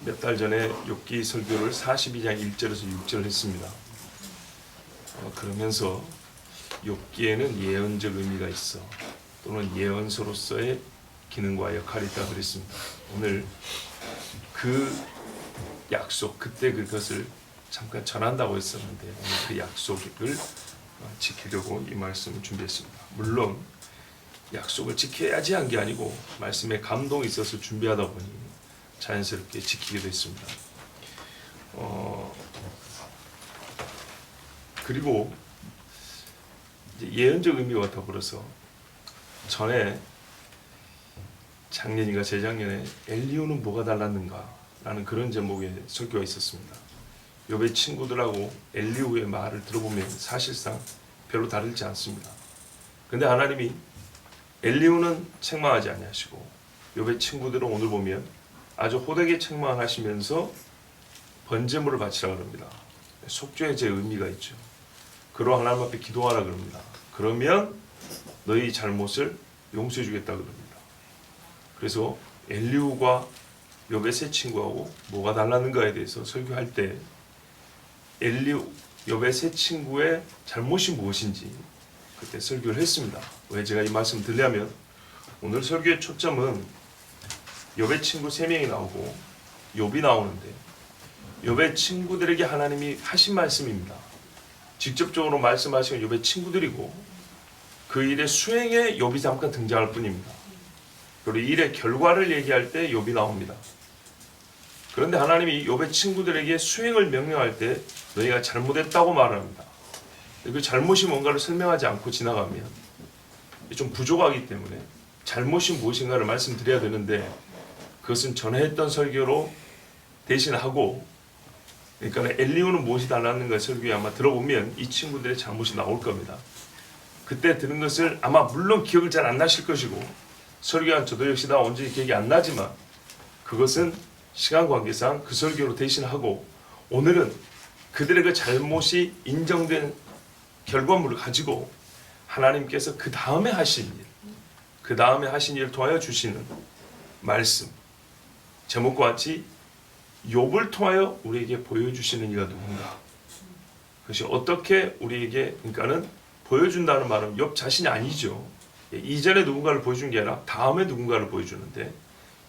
몇 달 전에 욥기 설교를 42장 1절에서 6절 했습니다. 그러면서 욥기에는 예언적 의미가 있어 또는 예언서로서의 기능과 역할이 있다고 그랬습니다. 오늘 그 약속, 그때 그것을 잠깐 전한다고 했었는데 오늘 그 약속을 지키려고 이 말씀을 준비했습니다. 물론 약속을 지켜야지 한 게 아니고 말씀에 감동이 있어서 준비하다 보니 자연스럽게 지키게 됐습니다. 그리고 이제 예언적 의미와 더불어서 전에 작년인가 재작년에 엘리후는 뭐가 달랐는가 라는 그런 제목의 설교가 있었습니다. 욥의 친구들하고 엘리후의 말을 들어보면 사실상 별로 다르지 않습니다. 그런데 하나님이 엘리후는 책망하지 아니하시고 욥의 친구들은 오늘 보면 아주 호되게 책망하시면서 번제물을 바치라 그럽니다. 속죄의 제 의미가 있죠. 그러 하나님 앞에 기도하라 그럽니다. 그러면 너희 잘못을 용서해 주겠다 그럽니다. 그래서 엘리후가 욥의 새 친구하고 뭐가 달랐는가에 대해서 설교할 때 욥의 새 친구의 잘못이 무엇인지 그때 설교를 했습니다. 왜 제가 이 말씀 드리냐면 오늘 설교의 초점은 욥의 친구 3명이 나오고 욥이 나오는데 욥의 친구들에게 하나님이 하신 말씀입니다. 직접적으로 말씀하신 욥의 친구들이고 그 일의 수행에 욥이 잠깐 등장할 뿐입니다. 그리고 일의 결과를 얘기할 때 욥이 나옵니다. 그런데 하나님이 욥의 친구들에게 수행을 명령할 때 너희가 잘못했다고 말합니다. 그 잘못이 뭔가를 설명하지 않고 지나가면 좀 부족하기 때문에 잘못이 무엇인가를 말씀드려야 되는데 그것은 전에 했던 설교로 대신하고, 그러니까 엘리후는 무엇이 달랐는가 설교에 아마 들어보면 이 친구들의 잘못이 나올 겁니다. 그때 들은 것을 아마 물론 기억을 잘 안 나실 것이고 설교한 저도 역시 다 온전히 기억이 안 나지만 그것은 시간 관계상 그 설교로 대신하고 오늘은 그들의 그 잘못이 인정된 결과물을 가지고 하나님께서 그 다음에 하신 일을 통하여 주시는 말씀, 제목과 같이 욥을 통하여 우리에게 보여주시는 이가 누군가, 그것이 어떻게 우리에게, 그러니까는 보여준다는 말은 욥 자신이 아니죠. 이전에 누군가를 보여준 게 아니라 다음에 누군가를 보여주는데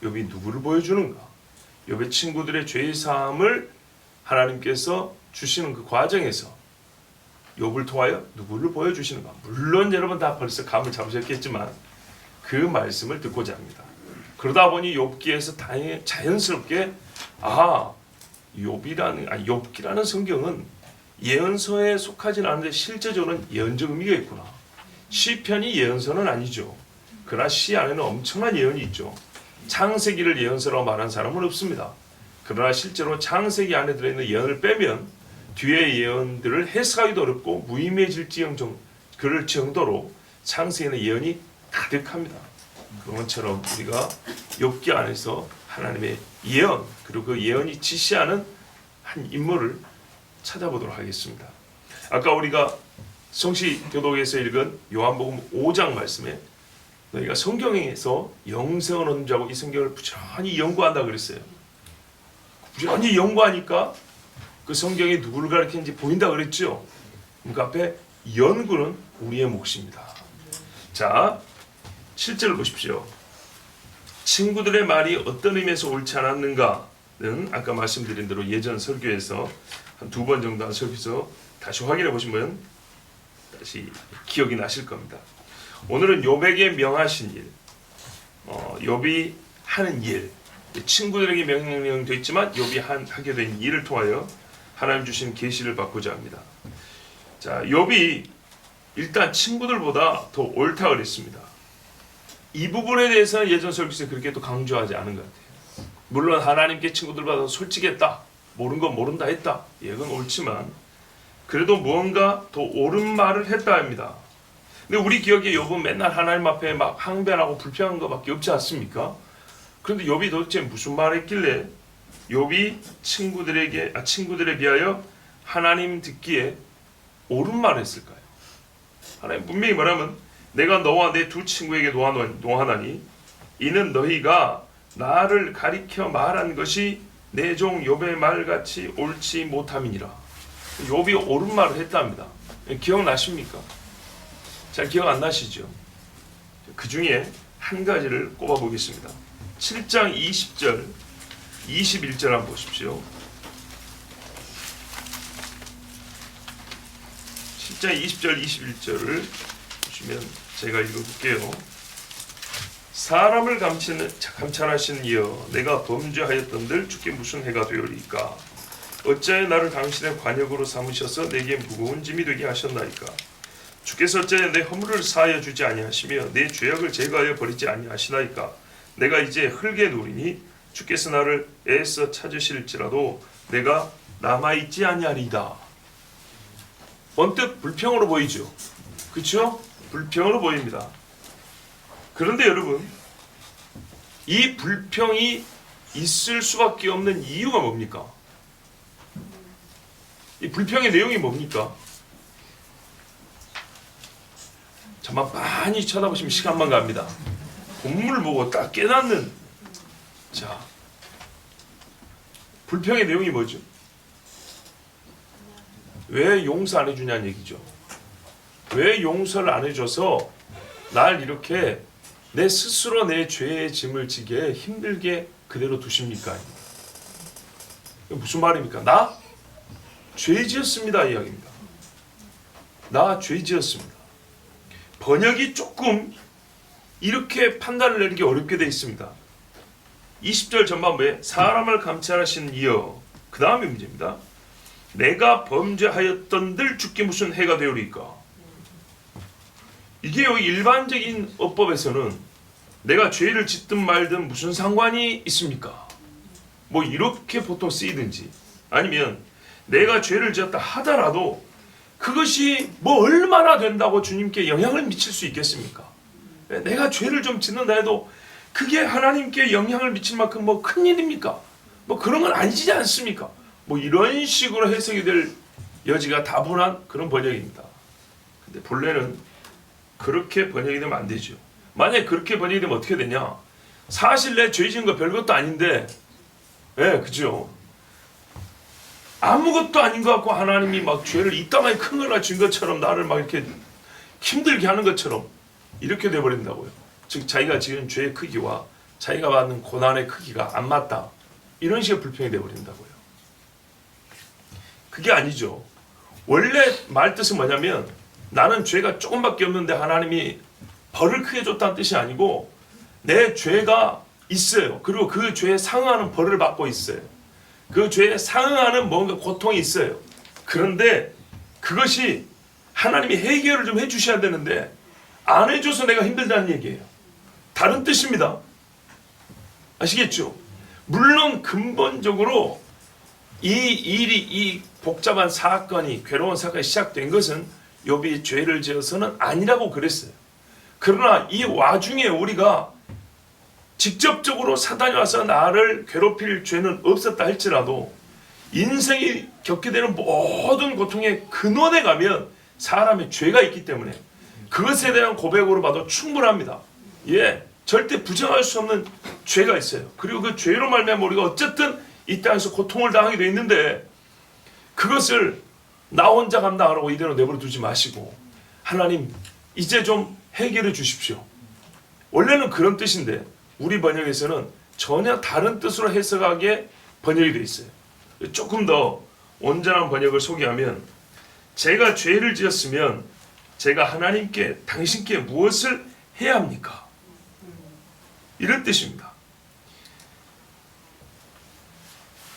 욥이 누구를 보여주는가? 욥의 친구들의 죄의 사함을 하나님께서 주시는 그 과정에서 욥을 통하여 누구를 보여주시는가? 물론 여러분 다 벌써 감을 잡으셨겠지만 그 말씀을 듣고자 합니다. 그러다 보니 욥기에서 자연스럽게 욥기라는 성경은 예언서에 속하지는 않는데 실제적으로는 예언적 의미가 있구나. 시편이 예언서는 아니죠. 그러나 시 안에는 엄청난 예언이 있죠. 창세기를 예언서라고 말하는 사람은 없습니다. 그러나 실제로 창세기 안에 들어있는 예언을 빼면 뒤의 예언들을 해석하기도 어렵고 무의미해질 그럴 정도로 창세기에는 예언이 가득합니다. 그런 것처럼 우리가 욥기 안에서 하나님의 예언, 그리고 그 예언이 지시하는 한 인물을 찾아보도록 하겠습니다. 아까 우리가 성시교독에서 읽은 요한복음 5장 말씀에 너희가 성경에서 영생을 얻는 자고 이 성경을 부지런히 연구한다 그랬어요. 부지런히 연구하니까 그 성경이 누구를 가리키는지 보인다 그랬죠. 그 앞에 연구는 우리의 몫입니다. 자, 7절을 보십시오. 친구들의 말이 어떤 의미에서 옳지 않았는가는 아까 말씀드린 대로 예전 설교에서 한 2번 정도 한 설교에서 다시 확인해 보시면 다시 기억이 나실 겁니다. 오늘은 욥에게 명하신 일, 욥이 하는 일, 친구들에게 명령되어 있지만 욥이 하게 된 일을 통하여 하나님 주신 계시를 받고자 합니다. 자, 욥이 일단 친구들보다 더 옳다 그랬습니다. 이 부분에 대해서는 예전 설교에서 그렇게 또 강조하지 않은 것 같아요. 물론 하나님께 친구들보다 더 솔직했다, 모르는 건 모른다 했다, 이건 옳지만 그래도 무언가 더 옳은 말을 했다 합니다. 근데 우리 기억에 욥은 맨날 하나님 앞에 막 항변하고 불평한 것밖에 없지 않습니까? 그런데 욥이 도대체 무슨 말을 했길래 욥이 친구들에 비하여 하나님 듣기에 옳은 말을 했을까요? 하나님 분명히 말하면 내가 너와 내 두 친구에게 노하나니 이는 너희가 나를 가리켜 말한 것이 내 종 욥의 말같이 옳지 못함이니라. 욥이 옳은 말을 했답니다. 기억나십니까? 잘 기억 안 나시죠? 그 중에 한 가지를 꼽아보겠습니다. 7장 20절 21절 한번 보십시오. 7장 20절 21절을 보시면 제가 읽어볼게요. 사람을 감찰하신 이여, 내가 범죄하였던들 주께 무슨 해가 되오리까? 어찌하여 나를 당신의 관역으로 삼으셔서 내게 무거운 짐이 되게 하셨나이까? 주께서 어찌하여 내 허물을 사하여 주지 아니하시며 내 죄악을 제거하여 버리지 아니하시나이까? 내가 이제 흙에 누리니 주께서 나를 애써 찾으실지라도 내가 남아있지 아니하리이다. 언뜻 불평으로 보이죠? 그렇죠? 불평으로 보입니다. 그런데 여러분, 이 불평이 있을 수밖에 없는 이유가 뭡니까? 이 불평의 내용이 뭡니까? 정말 많이 쳐다보시면 시간만 갑니다. 본문을 보고 딱 깨닫는, 자, 불평의 내용이 뭐죠? 왜 용서 안 해주냐는 얘기죠. 왜 용서를 안 해줘서 날 이렇게 내 스스로 내 죄의 짐을 지게 힘들게 그대로 두십니까? 무슨 말입니까? 나 죄 지었습니다 이야기입니다. 나 죄 지었습니다. 번역이 조금 이렇게 판단을 내리기 어렵게 되어 있습니다. 20절 전반부에 사람을 감찰하신 이여, 그 다음에 문제입니다. 내가 범죄하였던들 주께 무슨 해가 되오리까? 이게 여기 일반적인 어법에서는 내가 죄를 짓든 말든 무슨 상관이 있습니까? 뭐 이렇게 보통 쓰이든지, 아니면 내가 죄를 지었다 하더라도 그것이 뭐 얼마나 된다고 주님께 영향을 미칠 수 있겠습니까? 내가 죄를 좀 짓는다 해도 그게 하나님께 영향을 미칠 만큼 뭐 큰일입니까? 뭐 그런 건 아니지 않습니까? 뭐 이런 식으로 해석이 될 여지가 다분한 그런 번역입니다. 근데 본래는 그렇게 번역이 되면 안 되죠. 만약에 그렇게 번역이 되면 어떻게 되냐? 사실 내 죄 지은 거 별것도 아닌데, 그죠? 아무것도 아닌 것 같고 하나님이 막 죄를 이따만히 큰 거나 진 것처럼 나를 막 이렇게 힘들게 하는 것처럼 이렇게 돼버린다고요. 즉 자기가 지은 죄의 크기와 자기가 받는 고난의 크기가 안 맞다. 이런 식의 불평이 돼버린다고요. 그게 아니죠. 원래 말 뜻은 뭐냐면 나는 죄가 조금밖에 없는데 하나님이 벌을 크게 줬다는 뜻이 아니고 내 죄가 있어요. 그리고 그 죄에 상응하는 벌을 받고 있어요. 그 죄에 상응하는 뭔가 고통이 있어요. 그런데 그것이 하나님이 해결을 좀 해주셔야 되는데 안 해줘서 내가 힘들다는 얘기예요. 다른 뜻입니다. 아시겠죠? 물론 근본적으로 이 복잡한 사건이, 괴로운 사건이 시작된 것은 욥이 죄를 지어서는 아니라고 그랬어요. 그러나 이 와중에 우리가 직접적으로 사단이 와서 나를 괴롭힐 죄는 없었다 할지라도 인생이 겪게 되는 모든 고통의 근원에 가면 사람의 죄가 있기 때문에 그것에 대한 고백으로 봐도 충분합니다. 절대 부정할 수 없는 죄가 있어요. 그리고 그 죄로 말미암아 우리가 어쨌든 이 땅에서 고통을 당하게 돼 있는데 그것을 나 혼자 감당하라고 이대로 내버려 두지 마시고 하나님 이제 좀 해결해 주십시오. 원래는 그런 뜻인데 우리 번역에서는 전혀 다른 뜻으로 해석하게 번역이 되어 있어요. 조금 더 온전한 번역을 소개하면 제가 죄를 지었으면 제가 하나님께 당신께 무엇을 해야 합니까? 이런 뜻입니다.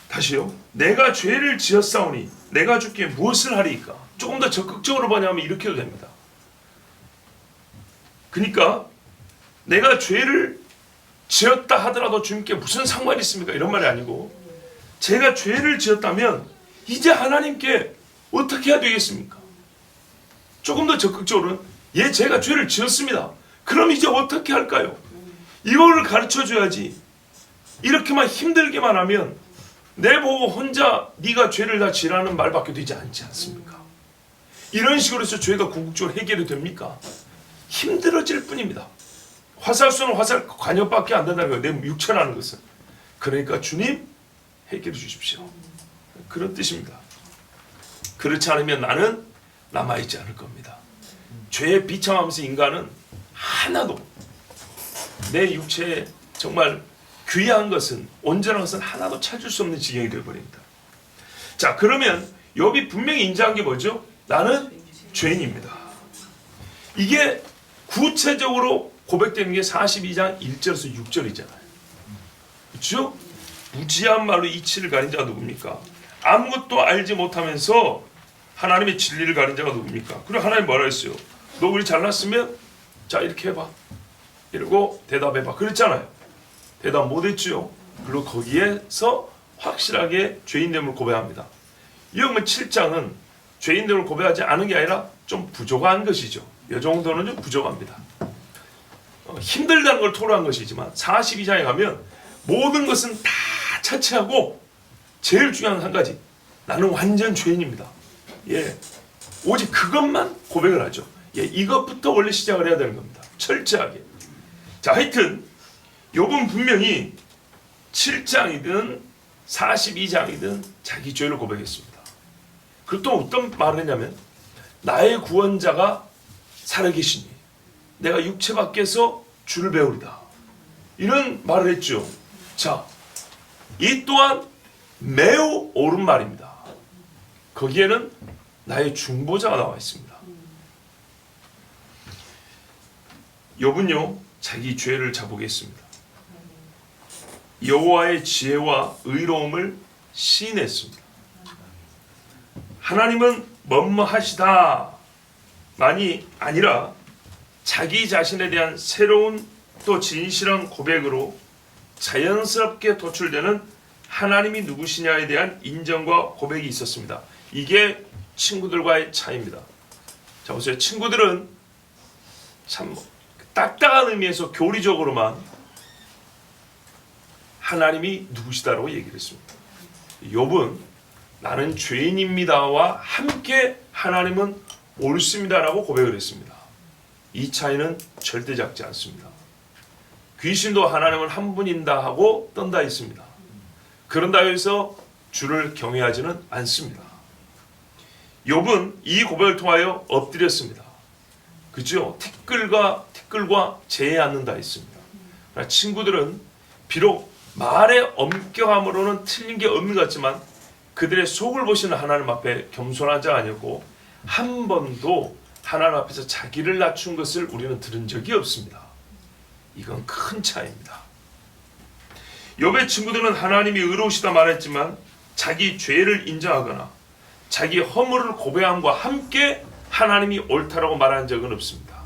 다시요. 내가 죄를 지었사오니 내가 주께 무엇을 하리이까? 조금 더 적극적으로 번역하면 이렇게 해도 됩니다. 그러니까 내가 죄를 지었다 하더라도 주님께 무슨 상관이 있습니까? 이런 말이 아니고 제가 죄를 지었다면 이제 하나님께 어떻게 해야 되겠습니까? 조금 더 적극적으로는 제가 죄를 지었습니다. 그럼 이제 어떻게 할까요? 이거를 가르쳐줘야지. 이렇게만 힘들게만 하면 내보고 혼자 네가 죄를 다 지라는 말밖에 되지 않지 않습니까? 이런 식으로 해서 죄가 궁극적으로 해결이 됩니까? 힘들어질 뿐입니다. 화살쏘는 화살 관역밖에 안 된다는 거예요. 내 육체라는 것은. 그러니까 주님 해결해 주십시오. 그런 뜻입니다. 그렇지 않으면 나는 남아있지 않을 겁니다. 죄에 비참하면서 인간은 하나도 내 육체에 정말 귀한 것은, 온전한 것은 하나도 찾을 수 없는 지경이 되어버립니다. 자, 그러면 욥이 분명히 인정한 게 뭐죠? 나는 죄인입니다. 이게 구체적으로 고백되는 게 42장 1절에서 6절이잖아요. 그렇죠? 무지한 말로 이치를 가린 자가 누굽니까? 아무것도 알지 못하면서 하나님의 진리를 가린 자가 누굽니까? 그리고 하나님 뭐라 했어요? 너 우리 잘났으면 자 이렇게 해봐. 이러고 대답해봐. 그랬잖아요. 대답 못했죠. 그리고 거기에서 확실하게 죄인됨을 고백합니다. 욥은 7장은 죄인됨을 고백하지 않은 게 아니라 좀 부족한 것이죠. 이 정도는 좀 부족합니다. 힘들다는 걸 토로한 것이지만 42장에 가면 모든 것은 다 차치하고 제일 중요한 한 가지, 나는 완전 죄인입니다. 예, 오직 그것만 고백을 하죠. 예, 이것부터 원래 시작을 해야 되는 겁니다. 철저하게. 자, 하여튼 욥은 분명히 7장이든 42장이든 자기 죄를 고백했습니다. 그리고 또 어떤 말을 했냐면 나의 구원자가 살아계시니 내가 육체 밖에서 주를 배우리다. 이런 말을 했죠. 자, 이 또한 매우 옳은 말입니다. 거기에는 나의 중보자가 나와 있습니다. 욥은요 자기 죄를 자복했습니다. 여호와의 지혜와 의로움을 시인했습니다. 하나님은 뭐뭐하시다 만이 아니라 자기 자신에 대한 새로운 또 진실한 고백으로 자연스럽게 도출되는 하나님이 누구시냐에 대한 인정과 고백이 있었습니다. 이게 친구들과의 차이입니다. 자, 보세요. 친구들은 참 딱딱한 의미에서 교리적으로만 하나님이 누구시다라고 얘기를 했습니다. 욥은 나는 죄인입니다와 함께 하나님은 옳습니다라고 고백을 했습니다. 이 차이는 절대 작지 않습니다. 귀신도 하나님은 한 분인다 하고 떤다 있습니다. 그런다 해서 주를 경외하지는 않습니다. 욥은 이 고백을 통하여 엎드렸습니다. 그죠? 티끌과 재에 앉는다 했습니다. 친구들은 비록 말의 엄격함으로는 틀린 게 없는 것 같지만 그들의 속을 보시는 하나님 앞에 겸손한 자가 아니었고 한 번도 하나님 앞에서 자기를 낮춘 것을 우리는 들은 적이 없습니다. 이건 큰 차이입니다. 욥의 친구들은 하나님이 의로우시다 말했지만 자기 죄를 인정하거나 자기 허물을 고백함과 함께 하나님이 옳다라고 말한 적은 없습니다.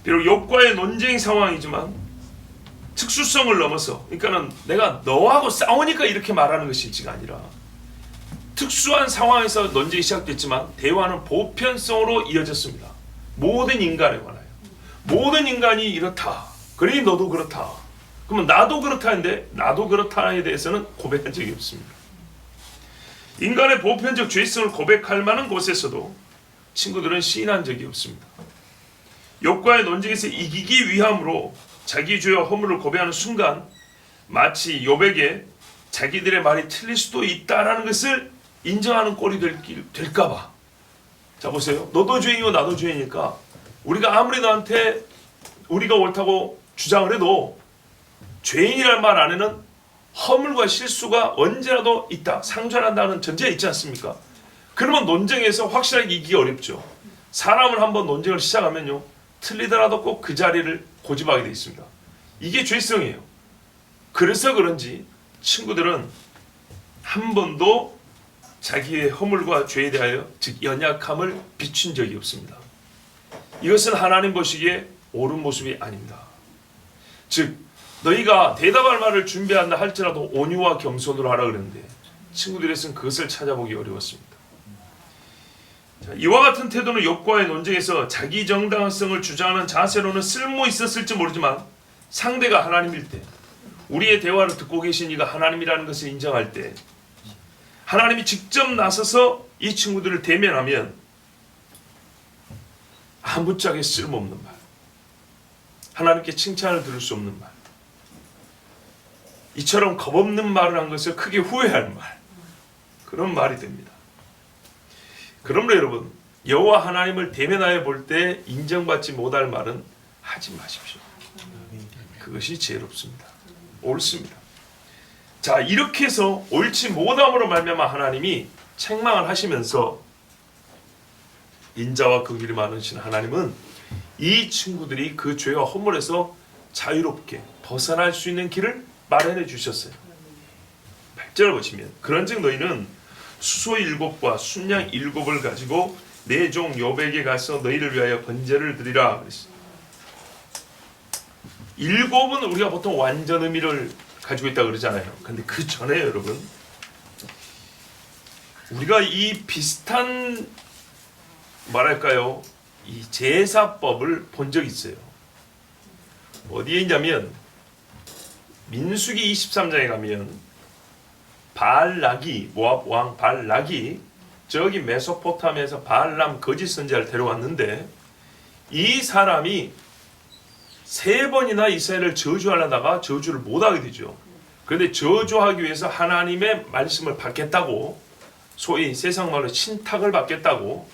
비록 욥과의 논쟁 상황이지만 특수성을 넘어서, 그러니까는 내가 너하고 싸우니까 이렇게 말하는 것이지가 아니라 특수한 상황에서 논쟁이 시작됐지만 대화는 보편성으로 이어졌습니다. 모든 인간에 관하여 모든 인간이 이렇다. 그러니 너도 그렇다. 그러면 나도 그렇다는데 나도 그렇다에 대해서는 고백한 적이 없습니다. 인간의 보편적 죄성을 고백할 만한 곳에서도 친구들은 시인한 적이 없습니다. 욥과의 논쟁에서 이기기 위함으로 자기 죄와 허물을 고백하는 순간 마치 욥에게 자기들의 말이 틀릴 수도 있다라는 것을 인정하는 꼴이 될까봐. 자, 보세요. 너도 죄인이고 나도 죄인이니까 우리가 아무리 너한테 우리가 옳다고 주장을 해도 죄인이라는 말 안에는 허물과 실수가 언제라도 있다, 상존한다는 전제가 있지 않습니까? 그러면 논쟁에서 확실하게 이기기 어렵죠. 사람을 한번 논쟁을 시작하면요 틀리더라도 꼭 그 자리를 고집하게 되어 있습니다. 이게 죄성이에요. 그래서 그런지 친구들은 한 번도 자기의 허물과 죄에 대하여 즉 연약함을 비춘 적이 없습니다. 이것은 하나님 보시기에 옳은 모습이 아닙니다. 즉 너희가 대답할 말을 준비한다 할지라도 온유와 겸손으로 하라 그랬는데 친구들에서는 그것을 찾아보기 어려웠습니다. 자, 이와 같은 태도는 욥과의 논쟁에서 자기 정당성을 주장하는 자세로는 쓸모 있었을지 모르지만 상대가 하나님일 때, 우리의 대화를 듣고 계신 이가 하나님이라는 것을 인정할 때 하나님이 직접 나서서 이 친구들을 대면하면 아무짝에 쓸모없는 말, 하나님께 칭찬을 들을 수 없는 말, 이처럼 겁없는 말을 한 것을 크게 후회할 말, 그런 말이 됩니다. 그러므로 여러분, 여호와 하나님을 대면하여 볼 때 인정받지 못할 말은 하지 마십시오. 그것이 지혜롭습니다. 옳습니다. 자, 이렇게 해서 옳지 못함으로 말미암아 하나님이 책망을 하시면서 인자와 긍휼이 많으신 하나님은 이 친구들이 그 죄와 허물에서 자유롭게 벗어날 수 있는 길을 마련해 주셨어요. 8절을 보시면 그런즉 너희는 수소 7과 순양 7을 가지고 내 종 욥에게 가서 너희를 위하여 번제를 드리라 그랬어요. 7은 우리가 보통 완전 의미를 가지고 있다고 그러잖아요. 근데 그 전에 여러분, 우리가 이 비슷한 말할까요? 이 제사법을 본 적이 있어요. 어디에 있냐면 민수기 23장에 가면 발락이, 모압 왕 발락이 저기 메소포타미아에서 발람 거짓 선지자를 데려왔는데 이 사람이 3번이나 이스라엘을 저주하려다가 저주를 못하게 되죠. 그런데 저주하기 위해서 하나님의 말씀을 받겠다고, 소위 세상 말로 신탁을 받겠다고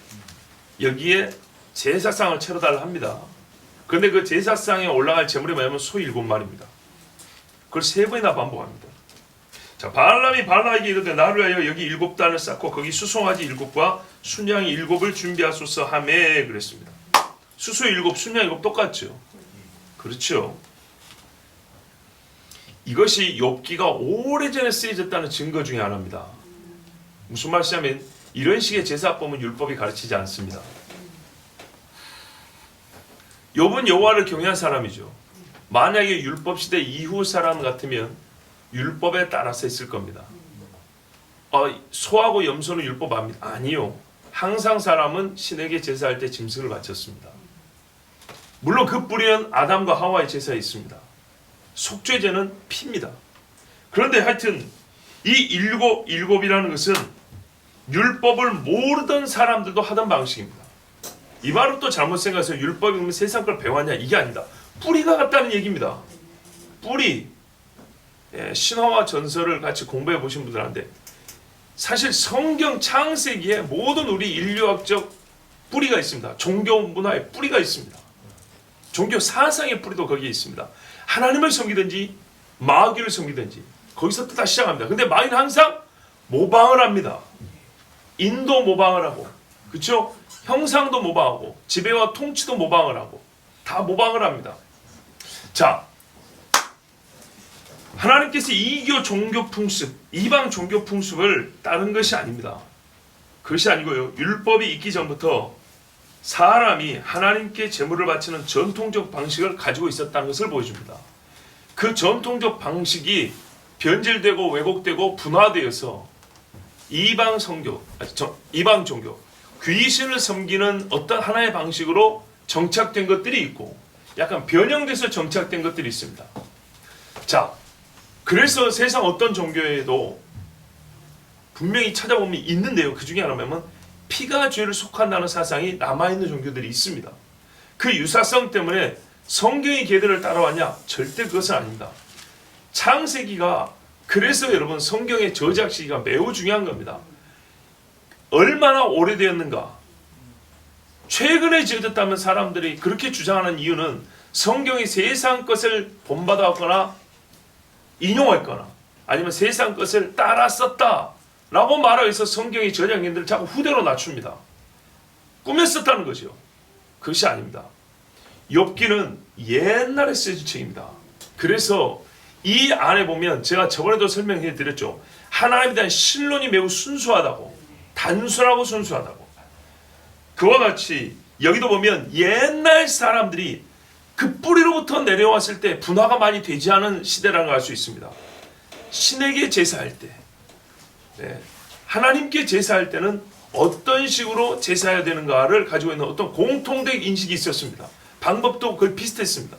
여기에 제사상을 차려달라 합니다. 그런데 그 제사상에 올라갈 제물이 뭐냐면 소 7마리입니다. 그걸 3번이나 반복합니다. 자, 발람이 발락에게 이르되 나를 위하여 여기 7단을 쌓고 거기 수송아지 7과 순양이 7을 준비하소서 하매 그랬습니다. 수소 7, 순양 7 똑같죠. 그렇죠. 이것이 욥기가 오래전에 쓰여졌다는 증거 중에 하나입니다. 무슨 말씀이냐면 이런 식의 제사법은 율법이 가르치지 않습니다. 욥은 여호와를 경외한 사람이죠. 만약에 율법 시대 이후 사람 같으면 율법에 따라서 했을 겁니다. 소하고 염소는 율법 압니다. 아니요. 항상 사람은 신에게 제사할 때 짐승을 바쳤습니다. 물론 그 뿌리는 아담과 하와의 제사에 있습니다. 속죄제는 피입니다. 그런데 하여튼 이 일곱이라는 것은 율법을 모르던 사람들도 하던 방식입니다. 이 말은 또 잘못 생각해서 율법이 그러면 세상 걸 배웠냐, 이게 아니다. 뿌리가 같다는 얘기입니다. 뿌리. 신화와 전설을 같이 공부해 보신 분들한테 사실 성경 창세기에 모든 우리 인류학적 뿌리가 있습니다. 종교 문화의 뿌리가 있습니다. 종교 사상의 뿌리도 거기에 있습니다. 하나님을 섬기든지 마귀를 섬기든지 거기서부터 다 시작합니다. 근데 마귀는 항상 모방을 합니다. 인도 모방을 하고, 그렇죠? 형상도 모방하고 지배와 통치도 모방을 하고 다 모방을 합니다. 자, 하나님께서 이교 종교 풍습, 이방 종교 풍습을 따른 것이 아닙니다. 그것이 아니고요. 율법이 있기 전부터 사람이 하나님께 제물을 바치는 전통적 방식을 가지고 있었다는 것을 보여줍니다. 그 전통적 방식이 변질되고 왜곡되고 분화되어서 이방 종교, 귀신을 섬기는 어떤 하나의 방식으로 정착된 것들이 있고 약간 변형돼서 정착된 것들이 있습니다. 자, 그래서 세상 어떤 종교에도 분명히 찾아보면 있는데요. 그 중에 하나면 피가 죄를 속한다는 사상이 남아있는 종교들이 있습니다. 그 유사성 때문에 성경의 계들을 따라왔냐? 절대 그것은 아닙니다. 창세기가, 그래서 여러분 성경의 저작 시기가 매우 중요한 겁니다. 얼마나 오래되었는가? 최근에 지어졌다면 사람들이 그렇게 주장하는 이유는 성경이 세상 것을 본받았거나 인용했거나 아니면 세상 것을 따라 썼다 라고 말하여서 성경의 저작인들을 자꾸 후대로 낮춥니다. 꾸며 썼다는 거죠. 그것이 아닙니다. 욥기는 옛날에 쓰여진 책입니다. 그래서 이 안에 보면 제가 저번에도 설명해 드렸죠. 하나님에 대한 신론이 매우 순수하다고, 단순하고 순수하다고. 그와 같이 여기도 보면 옛날 사람들이 그 뿌리로부터 내려왔을 때 분화가 많이 되지 않은 시대라는 걸 알 수 있습니다. 신에게 제사할 때, 하나님께 제사할 때는 어떤 식으로 제사해야 되는가를 가지고 있는 어떤 공통된 인식이 있었습니다. 방법도 거의 비슷했습니다.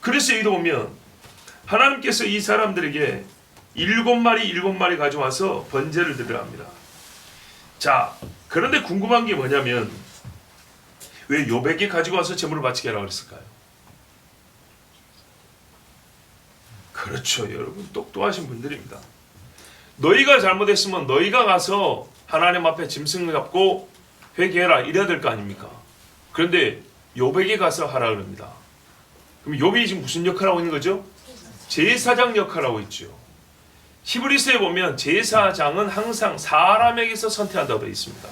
그래서 여기도 보면 하나님께서 이 사람들에게 7마리 가져와서 번제를 드리라 합니다. 자, 그런데 궁금한 게 뭐냐면 왜 욥에게 가지고 와서 제물을 바치게 하라고 그랬을까요? 그렇죠. 여러분 똑똑하신 분들입니다. 너희가 잘못했으면 너희가 가서 하나님 앞에 짐승을 잡고 회개해라 이래야 될 거 아닙니까? 그런데 욥에게 가서 하라 그럽니다. 그럼 욥이 지금 무슨 역할을 하고 있는 거죠? 제사장 역할을 하고 있죠. 히브리서에 보면 제사장은 항상 사람에게서 선택한다고 되어 있습니다.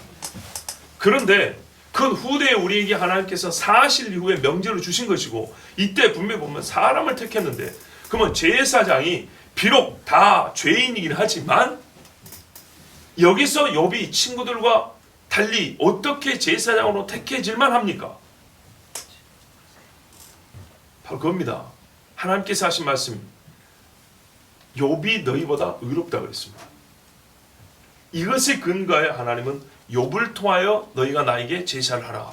그런데 그건 후대에 우리에게 하나님께서 사실 이후에 명제로 주신 것이고, 이때 분명히 보면 사람을 택했는데, 그러면 제사장이 비록 다 죄인이긴 하지만 여기서 욥이 친구들과 달리 어떻게 제사장으로 택해질만 합니까? 바로 그겁니다. 하나님께서 하신 말씀, 욥이 너희보다 의롭다 그랬습니다. 이것에 근거하여 하나님은 욥을 통하여 너희가 나에게 제사를 하라,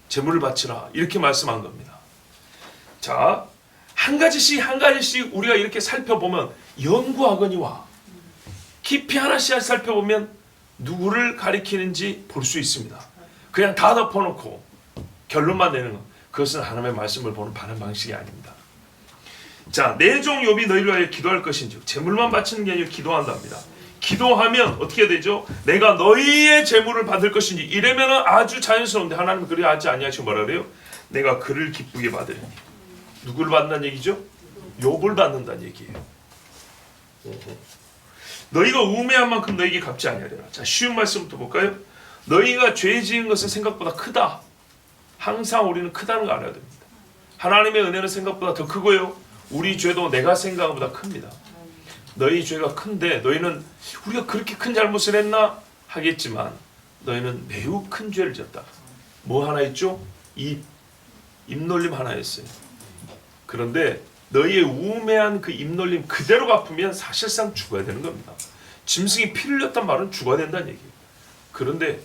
제물을 바치라 이렇게 말씀한 겁니다. 자, 한 가지씩 우리가 이렇게 살펴보면 연구하거니와 깊이 하나씩 살펴보면 누구를 가리키는지 볼 수 있습니다. 그냥 다 덮어놓고 결론만 내는 것, 그것은 하나님의 말씀을 보는 바른 방식이 아닙니다. 자, 내 종 욥이 너희를 위하여 기도할 것인지, 제물만 바치는 게 아니라 기도한답니다. 기도하면 어떻게 되죠? 내가 너희의 제물을 받을 것인지, 이러면 아주 자연스러운데 하나님은 그리 하지 아니하시고 뭐라 그래요? 내가 그를 기쁘게 받으리니. 누구를 받는다는 얘기죠? 욥을 받는다는 얘기예요. 너희가 우매한 만큼 너희에게 갚지 아니하리라. 자, 쉬운 말씀부터 볼까요? 너희가 죄 지은 것은 생각보다 크다. 항상 우리는 크다는 거 알아야 됩니다. 하나님의 은혜는 생각보다 더 크고요, 우리 죄도 내가 생각한 것보다 큽니다. 너희 죄가 큰데 너희는 우리가 그렇게 큰 잘못을 했나 하겠지만, 너희는 매우 큰 죄를 졌다. 뭐 하나 있죠? 입놀림 하나 있어요. 그런데 너희의 우매한 그 입놀림 그대로 갚으면 사실상 죽어야 되는 겁니다. 짐승이 피를 흘렸단 말은 죽어야 된다는 얘기예요. 그런데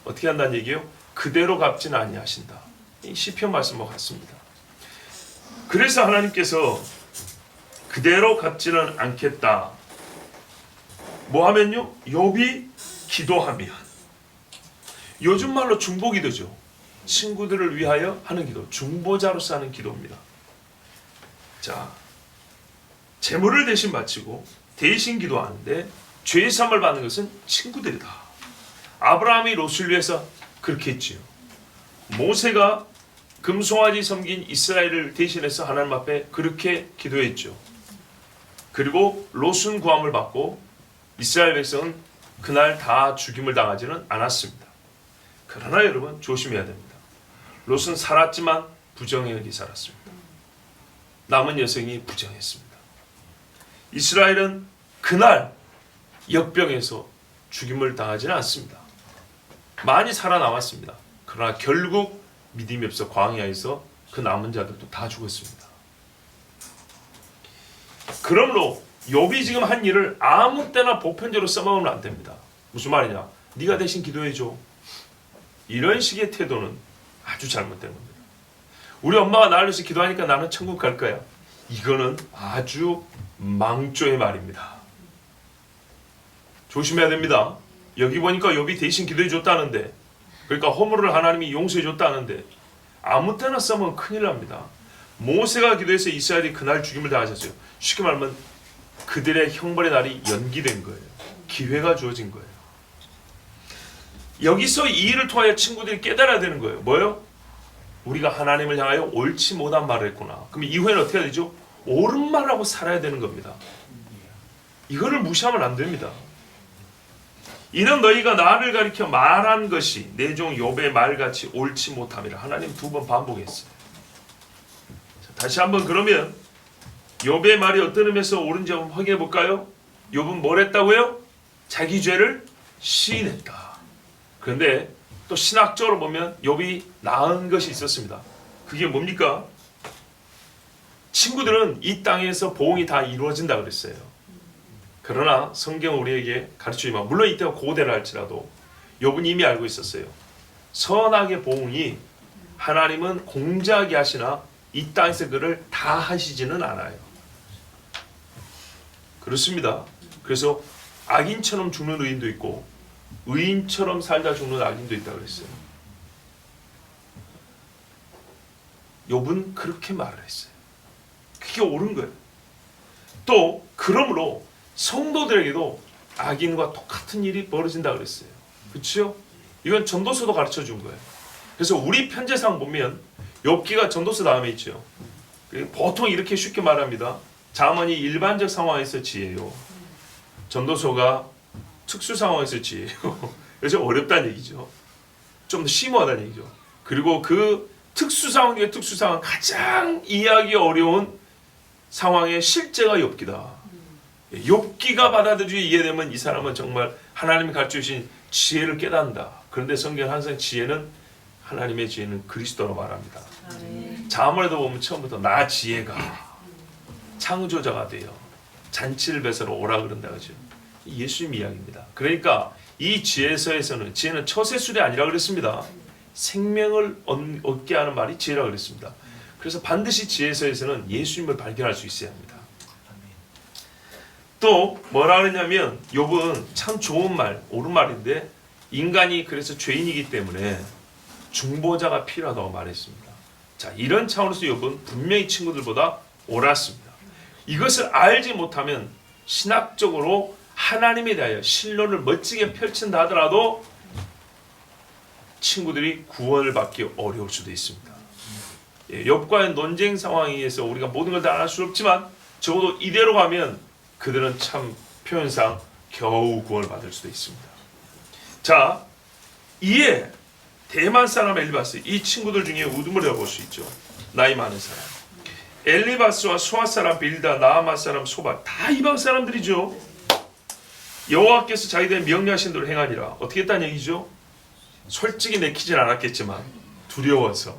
어떻게 한다는 얘기예요? 그대로 갚지는 아니하신다. 이 시편 말씀과 같습니다. 그래서 하나님께서 그대로 갚지는 않겠다. 뭐 하면요? 욥이 기도하면. 요즘 말로 중보기도죠. 친구들을 위하여 하는 기도, 중보자로서 하는 기도입니다. 자, 제물을 대신 바치고 대신 기도하는데 죄사함을 받는 것은 친구들이다. 아브라함이 롯을 위해서 그렇게 했지요. 모세가 금송아지 섬긴 이스라엘을 대신해서 하나님 앞에 그렇게 기도했죠. 그리고 롯은 구함을 받고 이스라엘 백성은 그날 다 죽임을 당하지는 않았습니다. 그러나 여러분 조심해야 됩니다. 롯은 살았지만 부정하게 살았습니다. 남은 여성이 부정했습니다. 이스라엘은 그날 역병에서 죽임을 당하지는 않습니다. 많이 살아남았습니다. 그러나 결국 믿음이 없어 광야에서 그 남은 자들도 다 죽었습니다. 그러므로 욥이 지금 한 일을 아무 때나 보편적으로 써먹으면 안 됩니다. 무슨 말이냐? 네가 대신 기도해줘. 이런 식의 태도는 아주 잘못된 겁니다. 우리 엄마가 나를 위해서 기도하니까 나는 천국 갈 거야. 이거는 아주 망조의 말입니다. 조심해야 됩니다. 여기 보니까 욥이 대신 기도해 줬다는데, 그러니까 허물을 하나님이 용서해 줬다는데 아무 때나 써면 큰일 납니다. 모세가 기도해서 이스라엘이 그날 죽임을 당하셨어요. 쉽게 말하면 그들의 형벌의 날이 연기된 거예요. 기회가 주어진 거예요. 여기서 이 일을 통하여 친구들이 깨달아야 되는 거예요. 뭐요? 우리가 하나님을 향하여 옳지 못한 말을 했구나. 그럼 이후에는 어떻게 해야 되죠? 옳은 말하고 살아야 되는 겁니다. 이거를 무시하면 안 됩니다. 이는 너희가 나를 가리켜 말한 것이 내 종 욥의 말같이 옳지 못함이라. 하나님 2번 반복했어요. 자, 다시 한번 그러면 욥의 말이 어떤 의미에서 옳은지 한번 확인해 볼까요? 욥은 뭘 했다고요? 자기 죄를 시인했다. 그런데 또 신학적으로 보면 욥이 나은 것이 있었습니다. 그게 뭡니까? 친구들은 이 땅에서 보응이 다 이루어진다 그랬어요. 그러나 성경은 우리에게 가르치지만, 물론 이때가 고대를 할지라도 욥은 이미 알고 있었어요. 선악의 보응이 하나님은 공정하게 하시나 이 땅에서 그를 다 하시지는 않아요. 그렇습니다. 그래서 악인처럼 죽는 의인도 있고 의인처럼 살다 죽는 악인도 있다고 그랬어요. 욥은 그렇게 말을 했어요. 그게 옳은 거예요. 또 그러므로 성도들에게도 악인과 똑같은 일이 벌어진다 그랬어요. 그렇죠? 이건 전도서도 가르쳐 준 거예요. 그래서 우리 편제상 보면 욥기가 전도서 다음에 있죠. 보통 이렇게 쉽게 말합니다. 잠언이 일반적 상황에서 지혜요, 전도서가 특수 상황에서 지혜요. 그래서 어렵다는 얘기죠. 좀 더 심오하다는 얘기죠. 그리고 그 특수 상황 중에 특수 상황, 가장 이해하기 어려운 상황의 실제가 욥기다. 욥기가 받아들이고 이해되면 이 사람은 정말 하나님이 가르쳐 주신 지혜를 깨닫는다. 그런데 성경은 항상 지혜는, 하나님의 지혜는 그리스도로 말합니다. 잠언에도 보면 처음부터 나 지혜가 창조자가 되어 잔치를 베서러 오라 그런다 그죠. 예수님 이야기입니다. 그러니까 이 지혜서에서는 지혜는 처세술이 아니라 그랬습니다. 생명을 얻게 하는 말이 지혜라 그랬습니다. 그래서 반드시 지혜서에서는 예수님을 발견할 수 있어야 합니다. 또 뭐라 그러냐면 욥은 참 좋은 말, 옳은 말인데 인간이 그래서 죄인이기 때문에 중보자가 필요하다고 말했습니다. 자, 이런 차원에서 욥은 분명히 친구들보다 옳았습니다. 이것을 알지 못하면 신학적으로 하나님에 대하여 신론을 멋지게 펼친다 하더라도 친구들이 구원을 받기 어려울 수도 있습니다. 욥과의 논쟁 상황에서 우리가 모든 걸 다 알 수 없지만 적어도 이대로 가면 그들은 참 표현상 겨우 구원을 받을 수도 있습니다. 자, 이에 대만 사람 엘리바스, 이 친구들 중에 우두머리라고 볼 수 있죠. 나이 많은 사람. 엘리바스와 수아 사람 빌다, 나아마 사람 소발, 다 이방 사람들이죠. 여호와께서 자기들 명령하신 대로 행하니라. 어떻게 했다는 얘기죠? 솔직히 내키진 않았겠지만 두려워서.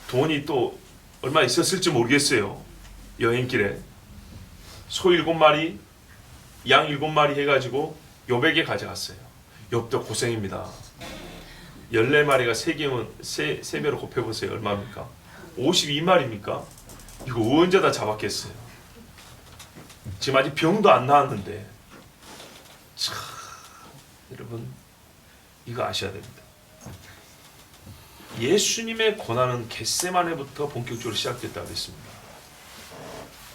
돈이 또 얼마 있었을지 모르겠어요. 여행길에 소 7마리, 양 7마리 해가지고 욥에게 가져갔어요. 욥도 고생입니다. 14마리가 3배로 곱해보세요. 얼마입니까? 52마리입니까? 이거 언제 다 잡았겠어요. 지금 아직 병도 안 나왔는데. 참, 여러분 이거 아셔야 됩니다. 예수님의 고난은 겟세마네부터 본격적으로 시작됐다고 그랬습니다.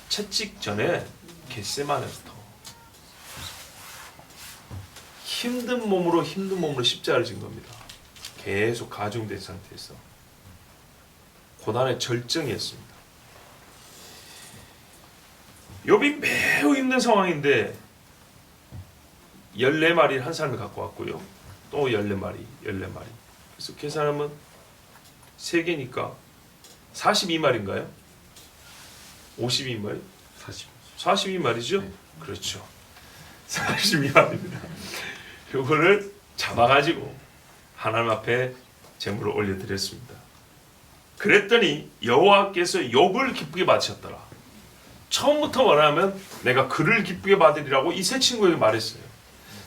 채찍 전에 겟세마네부터 힘든 몸으로 십자가를 진 겁니다. 계속 가중된 상태에서 고난의 절정이었습니다. 욥이 매우 힘든 상황인데 14마리를 한 사람이 갖고 왔고요. 또 14마리. 그래서 계산하면 3개니까 42마리인가요? 52마리? 42마리죠? 네. 그렇죠. 42마리입니다. 이거를 잡아가지고 하나님 앞에 제물을 올려드렸습니다. 그랬더니 여호와께서 욥을 기쁘게 받으셨더라. 처음부터 말하면 내가 그를 기쁘게 받으리라고 이 세 친구에게 말했어요.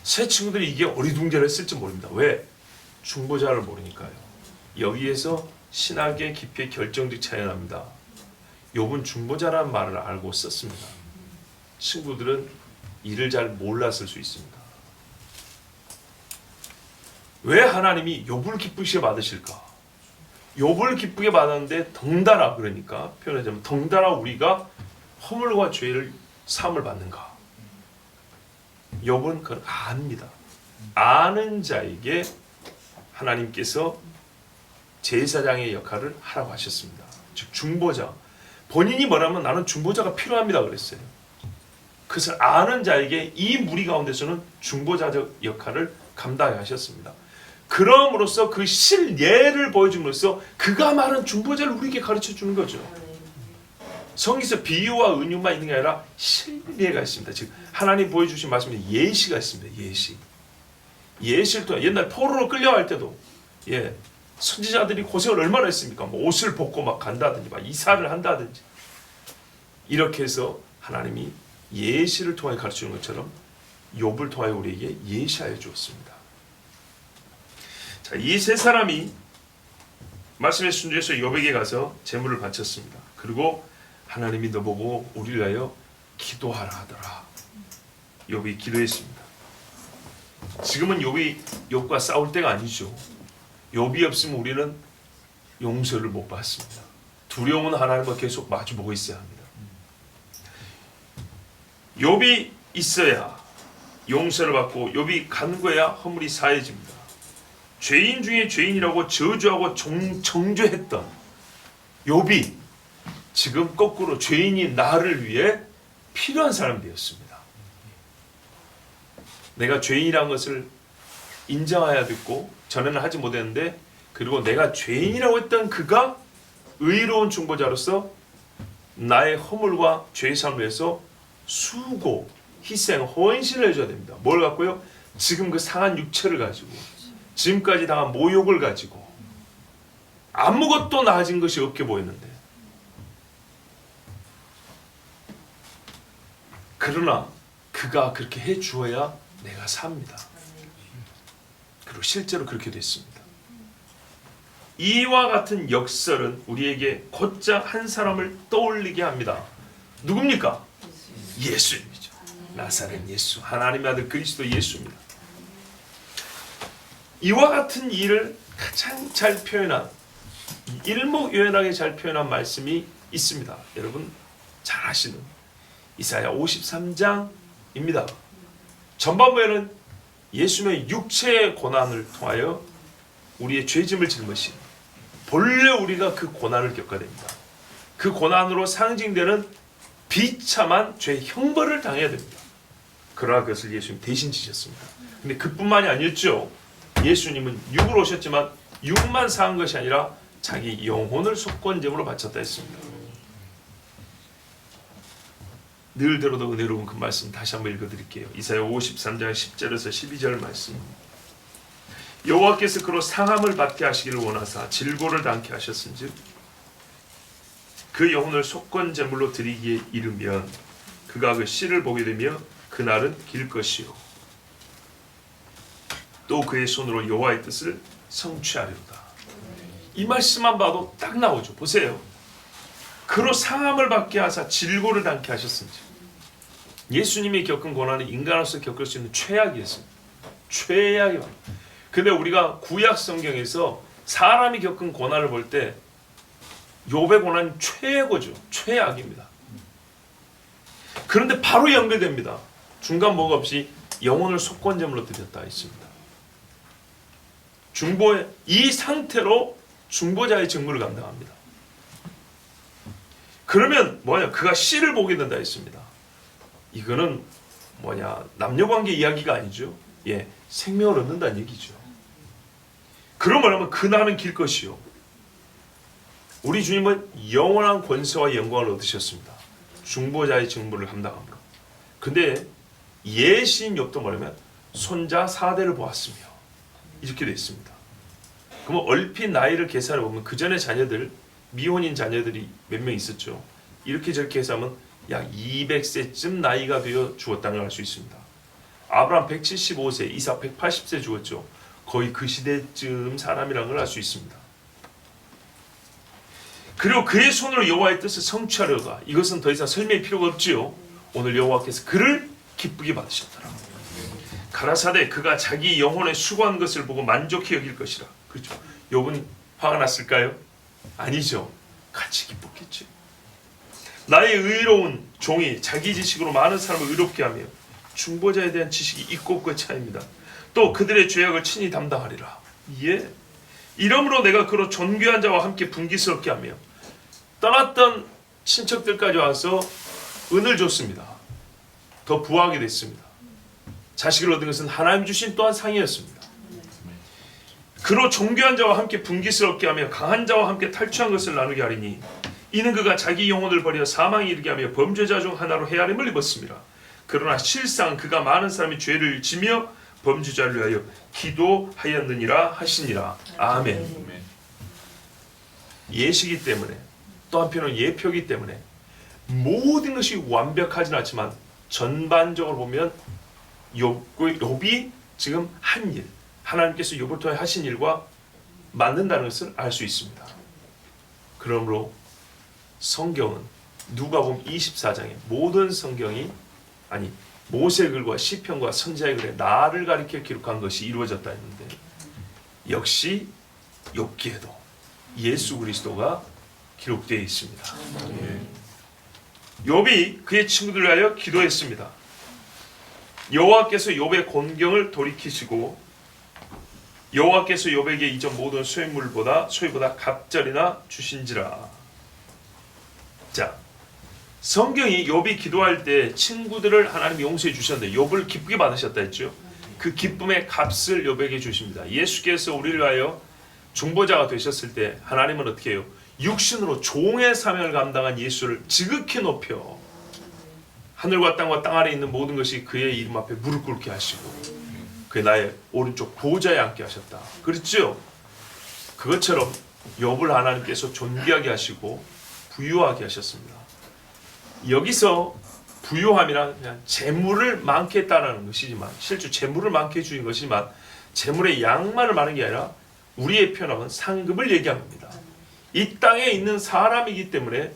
세 친구들이 이게 어리둥절을 했을지 모릅니다. 왜? 중보자를 모르니까요. 여기에서 신학의 깊이 결정적 차이가 납니다. 욥은 중보자라는 말을 알고 썼습니다. 친구들은 이를 잘 몰랐을 수 있습니다. 왜 하나님이 욥을 기쁘게 받으실까? 욥을 기쁘게 받았는데 덩달아, 그러니까 표현하자면 덩달아 우리가 허물과 죄를 사함을 받는가? 욥은 그걸 압니다. 아는 자에게 하나님께서 제사장의 역할을 하라고 하셨습니다. 즉 중보자. 본인이 뭐라면 나는 중보자가 필요합니다 그랬어요. 그것을 아는 자에게 이 무리 가운데서는 중보자적 역할을 감당하셨습니다. 그럼으로써 그 실예를 보여줌으로써 그가 말한 중보자를 우리에게 가르쳐주는 거죠. 성경에서 비유와 은유만 있는 게 아니라 실예가 있습니다. 즉 하나님 보여주신 말씀에 예시가 있습니다. 예시를 통해 옛날 포로로 끌려갈 때도 선지자들이 고생을 얼마나 했습니까? 뭐 옷을 벗고 막 간다든지 막 이사를 한다든지 이렇게 해서 하나님이 예시를 통해 가르치는 것처럼 욥을 통해 우리에게 예시하여 주었습니다. 자, 이 세 사람이 말씀에 순종해서 욥에게 가서 제물을 바쳤습니다. 그리고 하나님이 너보고 우리를 위하여 기도하라 하더라. 욥이 기도했습니다. 지금은 욥과 싸울 때가 아니죠. 욥이 없으면 우리는 용서를 못 받습니다. 두려움은 하나님과 계속 마주보고 있어야 합니다. 욥이 있어야 용서를 받고 욥이 간구해야 허물이 사해집니다. 죄인 중에 죄인이라고 저주하고 정죄했던 욥이 지금 거꾸로 죄인인 나를 위해 필요한 사람이 되었습니다. 내가 죄인이라는 것을 인정해야 됐고 전에는 하지 못했는데, 그리고 내가 죄인이라고 했던 그가 의로운 중보자로서 나의 허물과 죄사함을 위해서 수고, 희생, 헌신을 해줘야 됩니다. 뭘 갖고요? 지금 그 상한 육체를 가지고, 지금까지 당한 모욕을 가지고 아무것도 나아진 것이 없게 보였는데, 그러나 그가 그렇게 해주어야 내가 삽니다. 그리고 실제로 그렇게 됐습니다. 이와 같은 역설은 우리에게 곧장 한 사람을 떠올리게 합니다. 누굽니까? 예수님이죠. 나사렛 예수, 하나님의 아들 그리스도 예수입니다. 이와 같은 일을 가장 잘 표현한, 일목요연하게 잘 표현한 말씀이 있습니다. 여러분 잘 아시는 이사야 53장입니다. 전반부에는 예수님의 육체의 고난을 통하여 우리의 죄짐을 짊으신, 본래 우리가 그 고난을 겪어야 됩니다. 그 고난으로 상징되는 비참한 죄 형벌을 당해야 됩니다. 그러나 그것을 예수님 대신 지셨습니다. 근데 그뿐만이 아니었죠. 예수님은 육으로 오셨지만 육만 사한 것이 아니라 자기 영혼을 속건제물로 바쳤다 했습니다. 늘 들어도 은혜로운 그 말씀 다시 한번 읽어드릴게요. 이사야 53장 10절에서 12절 말씀. 여호와께서 그로 상함을 받게 하시기를 원하사 질고를 당케 하셨은즉 그 영혼을 속건제물로 드리기에 이르면 그가 그 씨를 보게 되며 그날은 길 것이요 또 그의 손으로 여호와의 뜻을 성취하리로다. 이 말씀만 봐도 딱 나오죠. 보세요. 그로 상함을 받게 하사 질고를 당케 하셨은즉, 예수님이 겪은 고난은 인간으로서 겪을 수 있는 최악이었습니다. 최악이 많아요. 근데 우리가 구약 성경에서 사람이 겪은 고난을 볼 때 욥의 고난이 최고죠. 최악입니다. 그런데 바로 연결됩니다. 중간 뭐가 없이 영혼을 속건제물로 드렸다 했습니다. 중보의 이 상태로 중보자의 직무를 감당합니다. 그러면 뭐냐? 그가 씨를 보게 된다 했습니다. 이거는 뭐냐? 남녀관계 이야기가 아니죠. 예, 생명을 얻는다는 얘기죠. 그런 말하면 그날은 길 것이요. 우리 주님은 영원한 권세와 영광을 얻으셨습니다. 중보자의 직무를 감당함으로. 근데 예시인 욥도 뭐냐면 손자 4대를 보았으며 이렇게 되어 있습니다. 그러면 얼핏 나이를 계산해 보면 그 전에 자녀들, 미혼인 자녀들이 몇 명 있었죠. 이렇게 저렇게 해서 하면 약 200세쯤 나이가 되어 죽었다는 걸 알 수 있습니다. 아브라함 175세, 이삭 180세 죽었죠. 거의 그 시대쯤 사람이라는 걸 알 수 있습니다. 그리고 그의 손으로 여호와의 뜻을 성취하려다. 이것은 더 이상 설명의 필요가 없지요. 오늘 여호와께서 그를 기쁘게 받으셨더라. 가라사대 그가 자기 영혼에 수고한 것을 보고 만족히 여길 것이라. 그렇죠. 욥은 화가 났을까요? 아니죠. 같이 기뻤겠죠. 나의 의로운 종이 자기 지식으로 많은 사람을 의롭게 하며 중보자에 대한 지식이 있고 없고의 차이입니다. 또 그들의 죄악을 친히 담당하리라. 예. 이러므로 내가 그로 존귀한 자와 함께 분기스럽게 하며 떠났던 친척들까지 와서 은을 줬습니다. 더 부하게 됐습니다. 자식을 얻은 것은 하나님 주신 또한 상이었습니다. 그로 존귀한 자와 함께 분기스럽게 하며 강한 자와 함께 탈취한 것을 나누게 하리니 이는 그가 자기 영혼을 버려 사망에 이르게 하며 범죄자 중 하나로 헤아림을 입었습니다. 그러나 실상 그가 많은 사람이 죄를 지며 범죄자를 위하여 기도하였느니라 하시니라. 아멘. 예시기 때문에 또 한편은 예표이기 때문에 모든 것이 완벽하진 않지만 전반적으로 보면 욥이 지금 한 일, 하나님께서 욥을 통해 하신 일과 맞는다는 것을 알 수 있습니다. 그러므로 성경은 누가복음 24장에 모든 성경이 아니 모세글과 시편과 선지자의 글에 나를 가리켜 기록한 것이 이루어졌다 했는데 역시 욥기에도 예수 그리스도가 기록되어 있습니다. 예. 욥이 그의 친구들을 위하여 기도했습니다. 여호와께서 욥의 곤경을 돌이키시고 여호와께서 욥에게 이전 모든 소유보다 갑절이나 주신지라. 자, 성경이 욥이 기도할 때 친구들을 하나님 용서해 주셨는데 욥을 기쁘게 받으셨다 했죠. 그 기쁨의 값을 욥에게 주십니다. 예수께서 우리를 위하여 중보자가 되셨을 때 하나님은 어떻게 해요? 육신으로 종의 사명을 감당한 예수를 지극히 높여 하늘과 땅과 땅 아래 있는 모든 것이 그의 이름 앞에 무릎 꿇게 하시고 그의 나의 오른쪽 보좌에 앉게 하셨다. 그렇죠? 그것처럼 욥을 하나님께서 존귀하게 하시고 부유하게 하셨습니다. 여기서 부유함이란 그냥 재물을 많게 했다는 것이지만 실제 재물을 많게 해주는 것이지만 재물의 양만을 말하는 게 아니라 우리의 표현하면 상급을 얘기합니다. 이 땅에 있는 사람이기 때문에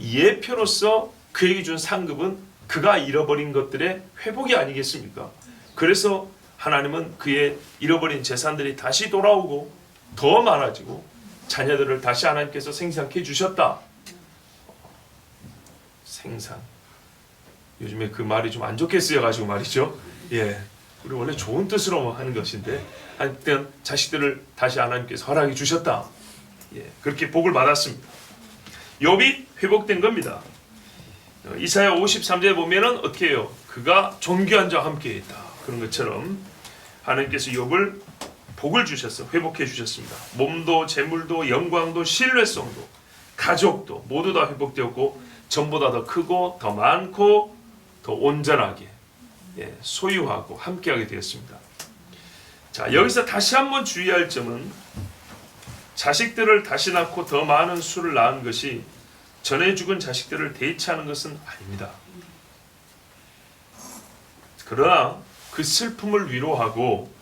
예표로서 그에게 준 상급은 그가 잃어버린 것들의 회복이 아니겠습니까? 그래서 하나님은 그의 잃어버린 재산들이 다시 돌아오고 더 많아지고 자녀들을 다시 하나님께서 생산케 해주셨다. 생산. 요즘에 그 말이 좀 안 좋게 쓰여가지고 말이죠. 예, 우리 원래 좋은 뜻으로 하는 것인데 하여튼 자식들을 다시 하나님께서 허락해 주셨다. 예, 그렇게 복을 받았습니다. 욥이 회복된 겁니다. 이사야 53절에 보면은 어떻게 해요? 그가 존귀한 자와 함께 했다. 그런 것처럼 하나님께서 욥을 복을 주셨어. 회복해 주셨습니다. 몸도 재물도 영광도 신뢰성도 가족도 모두 다 회복되었고 전보다 더 크고 더 많고 더 온전하게 소유하고 함께하게 되었습니다. 자, 여기서 다시 한번 주의할 점은 자식들을 다시 낳고 더 많은 수를 낳은 것이 전에 죽은 자식들을 대체하는 것은 아닙니다. 그러나 그 슬픔을 위로하고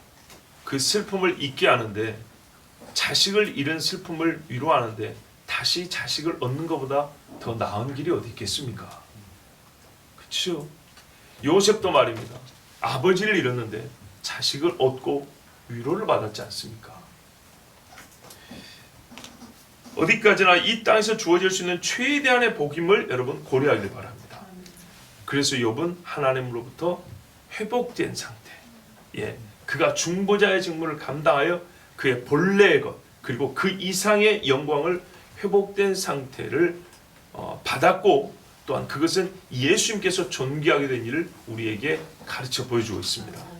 그 슬픔을 잊게 하는데 자식을 잃은 슬픔을 위로하는데 다시 자식을 얻는 것보다 더 나은 길이 어디 있겠습니까? 그렇죠? 요셉도 말입니다. 아버지를 잃었는데 자식을 얻고 위로를 받았지 않습니까? 어디까지나 이 땅에서 주어질 수 있는 최대한의 복임을 여러분 고려하길 바랍니다. 그래서 욥은 하나님으로부터 회복된 상태, 그가 중보자의 직무를 감당하여 그의 본래의 것 그리고 그 이상의 영광을 회복된 상태를 받았고 또한 그것은 예수님께서 존귀하게 된 일을 우리에게 가르쳐 보여주고 있습니다.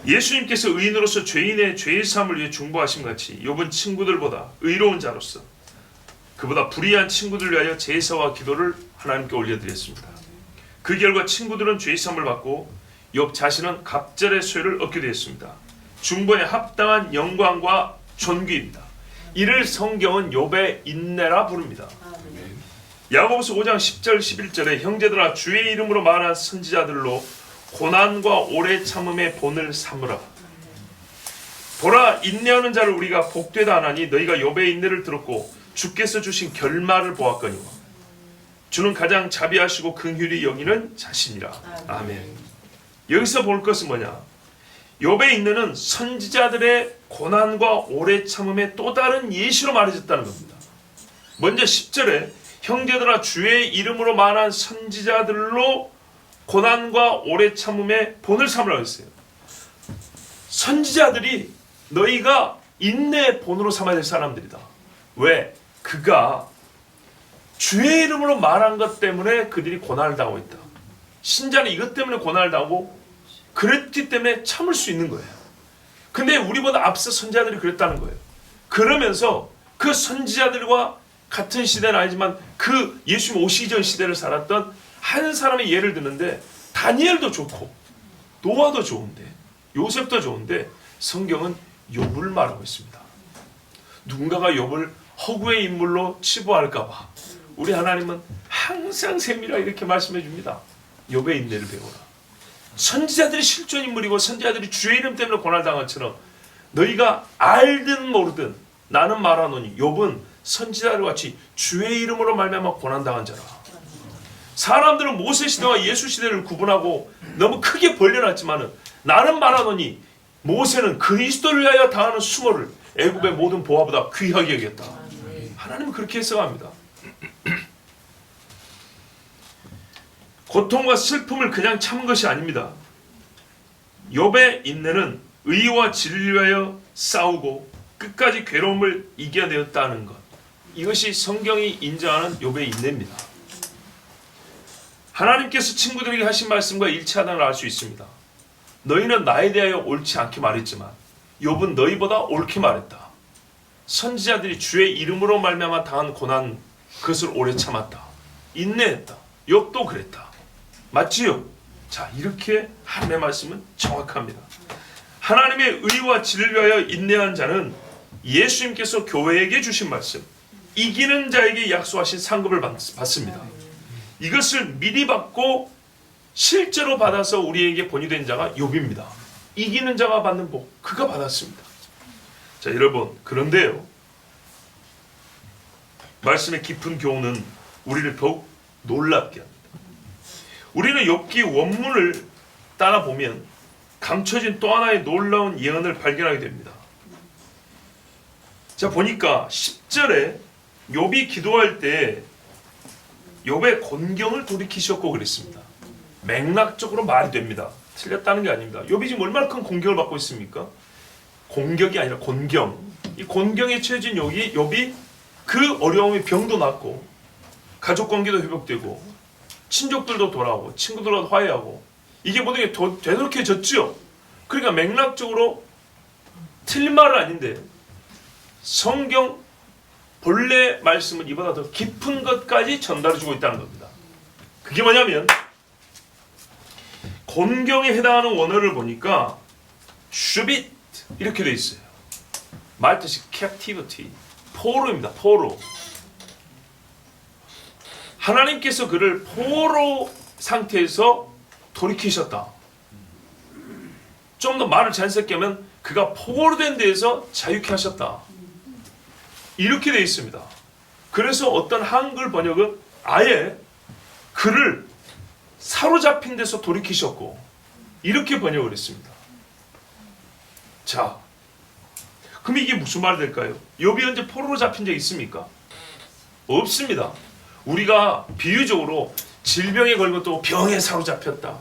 예수님께서 의인으로서 죄인의 죄의 사함을 위해 중보하심 같이 욥은 친구들보다 의로운 자로서 그보다 불의한 친구들을 위하여 제사와 기도를 하나님께 올려드렸습니다. 그 결과 친구들은 죄의 사함을 받고 욥 자신은 갑절의 소유를 얻게 되었습니다. 중보에 합당한 영광과 존귀입니다. 이를 성경은 욥의 인내라 부릅니다. 야고보서 5장 10절 11절에 형제들아 주의 이름으로 말한 선지자들로 고난과 오래 참음의 본을 삼으라. 보라 인내하는 자를 우리가 복되다 하나니 너희가 욥의 인내를 들었고 주께서 주신 결말을 보았거니와 주는 가장 자비하시고 긍휼히 여기는 자신이라. 아멘. 여기서 볼 것은 뭐냐? 욥의 인내는 선지자들의 고난과 오래 참음의 또 다른 예시로 말해졌다는 겁니다. 먼저 10절에 형제들아 주의 이름으로 말한 선지자들로 고난과 오래 참음의 본을 삼으라고 했어요. 선지자들이 너희가 인내의 본으로 삼아야 될 사람들이다. 왜? 그가 주의 이름으로 말한 것 때문에 그들이 고난을 당하고 있다. 신자는 이것 때문에 고난을 당하고 그랬기 때문에 참을 수 있는 거예요. 근데 우리보다 앞서 선지자들이 그랬다는 거예요. 그러면서 그 선지자들과 같은 시대는 아니지만 그 예수님 오시기 전 시대를 살았던 한 사람의 예를 드는데 다니엘도 좋고 노아도 좋은데 요셉도 좋은데 성경은 욥을 말하고 있습니다. 누군가가 욥을 허구의 인물로 치부할까 봐 우리 하나님은 항상 세밀하게 이렇게 말씀해 줍니다. 욥의 인내를 배워라. 선지자들이 실존 인물이고 선지자들이 주의 이름 때문에 고난당한 것처럼 너희가 알든 모르든 나는 말하노니 욥은 선지자들 같이 주의 이름으로 말미암아 고난당한 자라. 사람들은 모세 시대와 예수 시대를 구분하고 너무 크게 벌려놨지만은 나는 말하노니 모세는 그리스도를 위하여 당하는 수모를 애굽의 모든 보화보다 귀하게 여겼다. 하나님은 그렇게 해석합니다. 고통과 슬픔을 그냥 참은 것이 아닙니다. 욥의 인내는 의와 진리하여 싸우고 끝까지 괴로움을 이겨내었다는 것. 이것이 성경이 인정하는 욥의 인내입니다. 하나님께서 친구들에게 하신 말씀과 일치하다는 걸 알 수 있습니다. 너희는 나에 대하여 옳지 않게 말했지만 욥은 너희보다 옳게 말했다. 선지자들이 주의 이름으로 말미암아 당한 고난 그것을 오래 참았다. 인내했다. 욥도 그랬다. 맞지요? 자, 이렇게 하나님의 말씀은 정확합니다. 하나님의 의와 진리하여 인내한 자는 예수님께서 교회에게 주신 말씀, 이기는 자에게 약속하신 상급을 받습니다. 이것을 미리 받고 실제로 받아서 우리에게 본유된 자가 욥입니다. 이기는 자가 받는 복, 그가 받았습니다. 자, 여러분, 그런데요, 말씀의 깊은 교훈은 우리를 더욱 놀랍게 합니다. 우리는 욥기 원문을 따라보면 감춰진 또 하나의 놀라운 예언을 발견하게 됩니다. 자, 보니까 10절에 욥이 기도할 때 욥의 곤경을 돌이키셨고 그랬습니다. 맥락적으로 말이 됩니다. 틀렸다는 게 아닙니다. 욥이 지금 얼마나 큰 공격을 받고 있습니까? 공격이 아니라 곤경. 이 곤경에 처해진 욥이 그 어려움에 병도 낫고 가족 관계도 회복되고 친족들도 돌아오고 친구들과 화해하고 이게 모든 게 되돌켜졌죠. 그러니까 맥락적으로 틀린 말은 아닌데 성경 본래 말씀은 이보다 더 깊은 것까지 전달해주고 있다는 겁니다. 그게 뭐냐면 곤경에 해당하는 원어를 보니까 슈빗 이렇게 돼 있어요. 말뜻이 captivity, 포로입니다. 포로. 하나님께서 그를 포로 상태에서 돌이키셨다. 좀 더 말을 자연스럽게 하면 그가 포로된 데에서 자유케 하셨다. 이렇게 되어 있습니다. 그래서 어떤 한글 번역은 아예 그를 사로잡힌 데서 돌이키셨고 이렇게 번역을 했습니다. 자, 그럼 이게 무슨 말이 될까요? 욥이 언제 포로로 잡힌 적 있습니까? 없습니다. 우리가 비유적으로 질병에 걸린 것도 병에 사로잡혔다.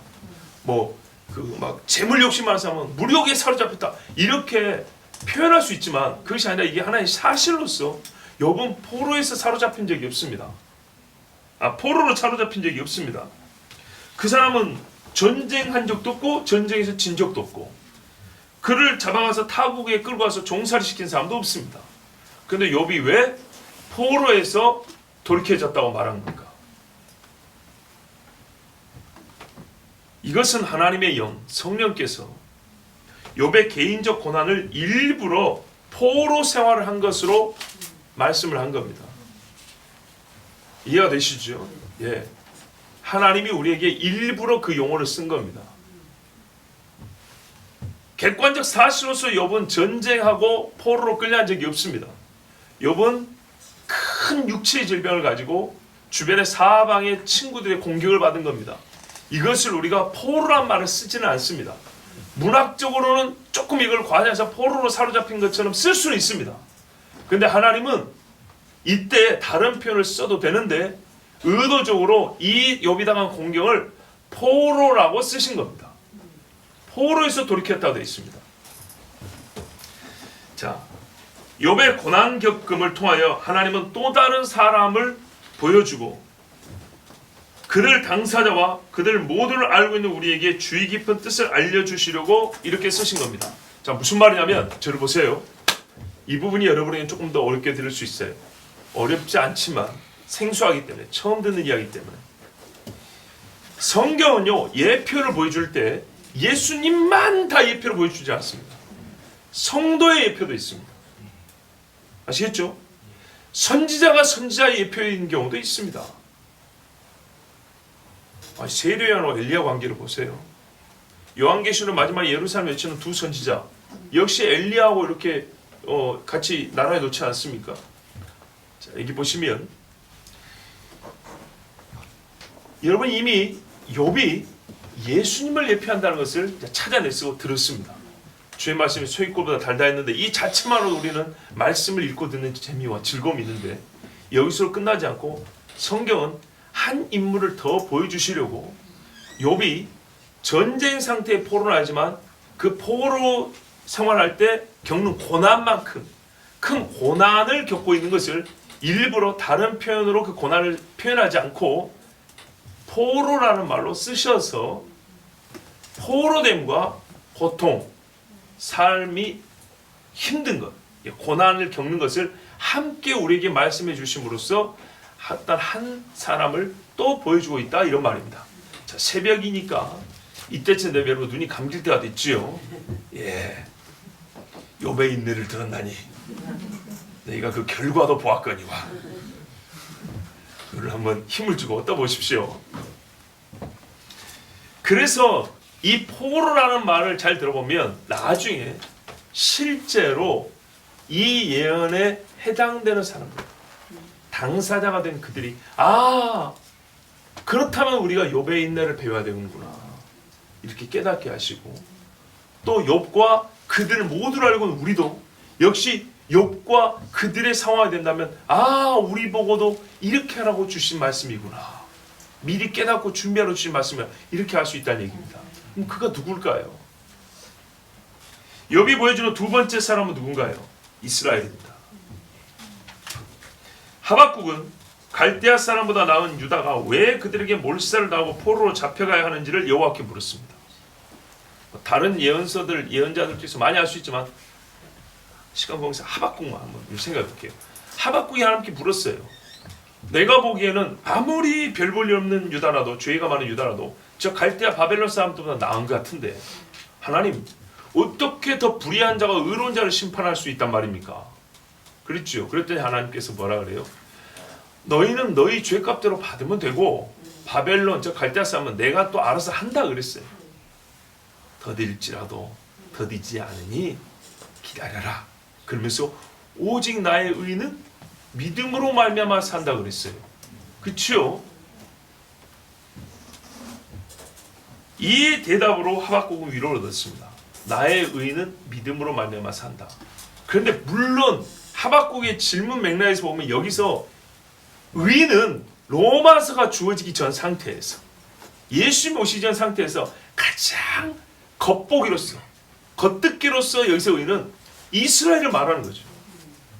재물 욕심 많은 사람은 무력에 사로잡혔다. 이렇게 표현할 수 있지만 그것이 아니라 이게 하나의 사실로서 욥은 포로에서 사로잡힌 적이 없습니다. 포로로 사로잡힌 적이 없습니다. 그 사람은 전쟁한 적도 없고 전쟁에서 진 적도 없고 그를 잡아가서 타국에 끌고 와서 종살이 시킨 사람도 없습니다. 그런데 욥이 왜 포로에서 돌이켜졌다고 말한 건가? 이것은 하나님의 영, 성령께서 욥의 개인적 고난을 일부러 포로 생활을 한 것으로 말씀을 한 겁니다. 이해가 되시죠? 예. 하나님이 우리에게 일부러 그 용어를 쓴 겁니다. 객관적 사실로서 욥은 전쟁하고 포로로 끌려간 적이 없습니다. 욥은 큰 육체의 질병을 가지고 주변의 사방의 친구들의 공격을 받은 겁니다. 이것을 우리가 포로란 말을 쓰지는 않습니다. 문학적으로는 조금 이걸 과장해서 포로로 사로잡힌 것처럼 쓸 수는 있습니다. 그런데 하나님은 이때 다른 표현을 써도 되는데 의도적으로 이 욥이 당한 공경을 포로라고 쓰신 겁니다. 포로에서 돌이켰다고 되어 있습니다. 자, 욥의 고난 겪음을 통하여 하나님은 또 다른 사람을 보여주고 그들 당사자와 그들 모두를 알고 있는 우리에게 주의 깊은 뜻을 알려주시려고 이렇게 쓰신 겁니다. 자, 무슨 말이냐면 저를 보세요. 이 부분이 여러분에게 조금 더 어렵게 들을 수 있어요. 어렵지 않지만 생소하기 때문에 처음 듣는 이야기이기 때문에 성경은요 예표를 보여줄 때 예수님만 다 예표를 보여주지 않습니다. 성도의 예표도 있습니다. 아시겠죠? 선지자가 선지자의 예표인 경우도 있습니다. 세례요한과 엘리야 관계를 보세요. 요한계시록 마지막 예루살렘 외치는 두 선지자 역시 엘리야하고 이렇게 같이 나라에 놓지 않습니까? 자, 여기 보시면 여러분 이미 욥이 예수님을 예표한다는 것을 찾아냈고 들었습니다. 주의 말씀이 소익골보다 달다 했는데 이 자체만으로 우리는 말씀을 읽고 듣는 재미와 즐거움이 있는데 여기서 끝나지 않고 성경은 한 인물을 더 보여주시려고 욥이 전쟁 상태의 포로는 아니지만 그 포로 생활할 때 겪는 고난만큼 큰 고난을 겪고 있는 것을 일부러 다른 표현으로 그 고난을 표현하지 않고 포로라는 말로 쓰셔서 포로됨과 고통, 삶이 힘든 것, 고난을 겪는 것을 함께 우리에게 말씀해 주심으로써 단 한 사람을 또 보여주고 있다, 이런 말입니다. 자, 새벽이니까 이때쯤 되면 여러분 눈이 감길 때가 됐지요. 예, 욥의 인내를 들었나니 내가 그 결과도 보았거니와. 오늘 한번 힘을 주고 얻어 보십시오. 그래서 이 포로라는 말을 잘 들어보면 나중에 실제로 이 예언에 해당되는 사람들, 당사자가 된 그들이 그렇다면 우리가 욥의 인내를 배워야 되는구나 이렇게 깨닫게 하시고, 또 욥과 그들을 모두를 알고 있는 우리도 역시 욥과 그들의 상황이 된다면 우리 보고도 이렇게 하라고 주신 말씀이구나, 미리 깨닫고 준비하러 주신 말씀이야, 이렇게 할 수 있다는 얘기입니다. 그럼 그가 누굴까요? 욥이 보여주는 두 번째 사람은 누군가요? 이스라엘입니다. 하박국은 갈대아 사람보다 나은 유다가 왜 그들에게 몰살을 당하고 포로로 잡혀가야 하는지를 여호와께 물었습니다. 다른 예언자들께서 많이 할 수 있지만 시간 보면서 하박국만 한번 생각해 볼게요. 하박국이 하나님께 물었어요. 내가 보기에는 아무리 별 볼 일 없는 유다라도, 죄가 많은 유다라도 저 갈대아 바벨론 사람들보다 나은 것 같은데 하나님, 어떻게 더 불의한 자가 의로운 자를 심판할 수 있단 말입니까? 그랬죠. 그랬더니 하나님께서 뭐라 그래요? 너희는 너희 죄값대로 받으면 되고 바벨론 저 갈대아 사람은 내가 또 알아서 한다 그랬어요. 더딜지라도 더디지 않으니 기다려라. 그러면서 오직 나의 의는 믿음으로 말미암아 산다 그랬어요. 그렇죠? 이 대답으로 하박국은 위로를 얻었습니다. 나의 의는 믿음으로 말미암아 산다. 그런데 물론 하박국의 질문 맥락에서 보면 여기서 의는 로마서가 주어지기 전 상태에서, 예수님 오시기 전 상태에서 가장 겉보기로서, 겉듣기로서 여기서 의는 이스라엘을 말하는 거죠.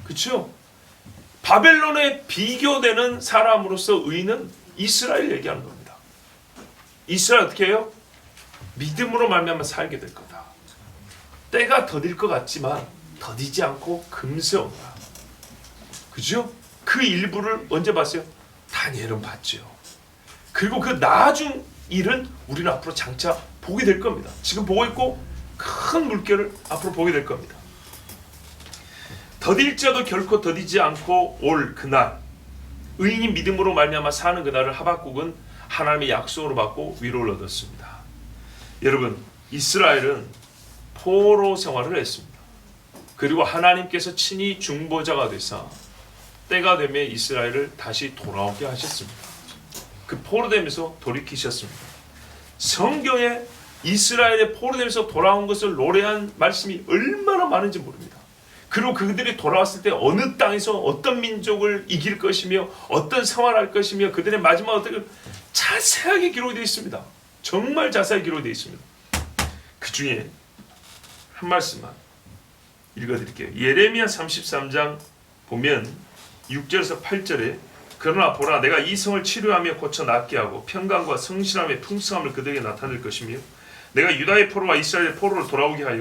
그렇죠? 바벨론에 비교되는 사람으로서 의는 이스라엘 얘기하는 겁니다. 이스라엘 어떻게 해요? 믿음으로 말미암아 살게 될 거다. 때가 더딜 것 같지만 더디지 않고 금세 온다. 그죠? 그 일부를 언제 봤어요? 다니엘은 봤죠. 그리고 그 나중 일은 우리는 앞으로 장차 보게 될 겁니다. 지금 보고 있고 큰 물결을 앞으로 보게 될 겁니다. 더딜지라도 결코 더디지 않고 올 그날, 의인이 믿음으로 말미암아 사는 그날을 하박국은 하나님의 약속으로 받고 위로를 얻었습니다. 여러분, 이스라엘은 포로 생활을 했습니다. 그리고 하나님께서 친히 중보자가 되사 때가 되면 이스라엘을 다시 돌아오게 하셨습니다. 그 포로되면서 돌이키셨습니다. 성경에 이스라엘의 포로되면서 돌아온 것을 노래한 말씀이 얼마나 많은지 모릅니다. 그리고 그들이 돌아왔을 때 어느 땅에서 어떤 민족을 이길 것이며 어떤 생활을 할 것이며 그들의 마지막 어떻게 자세하게 기록되어 있습니다. 정말 자세하게 기록되어 있습니다. 그 중에 한 말씀만 읽어드릴게요. 예레미야 33장 보면 6절에서 8절에 그러나 보라, 내가 이 성을 치료하며 고쳐 낫게 하고 평강과 성실함의 풍성함을 그들에게 나타낼 것이며 내가 유다의 포로와 이스라엘의 포로를 돌아오게 하여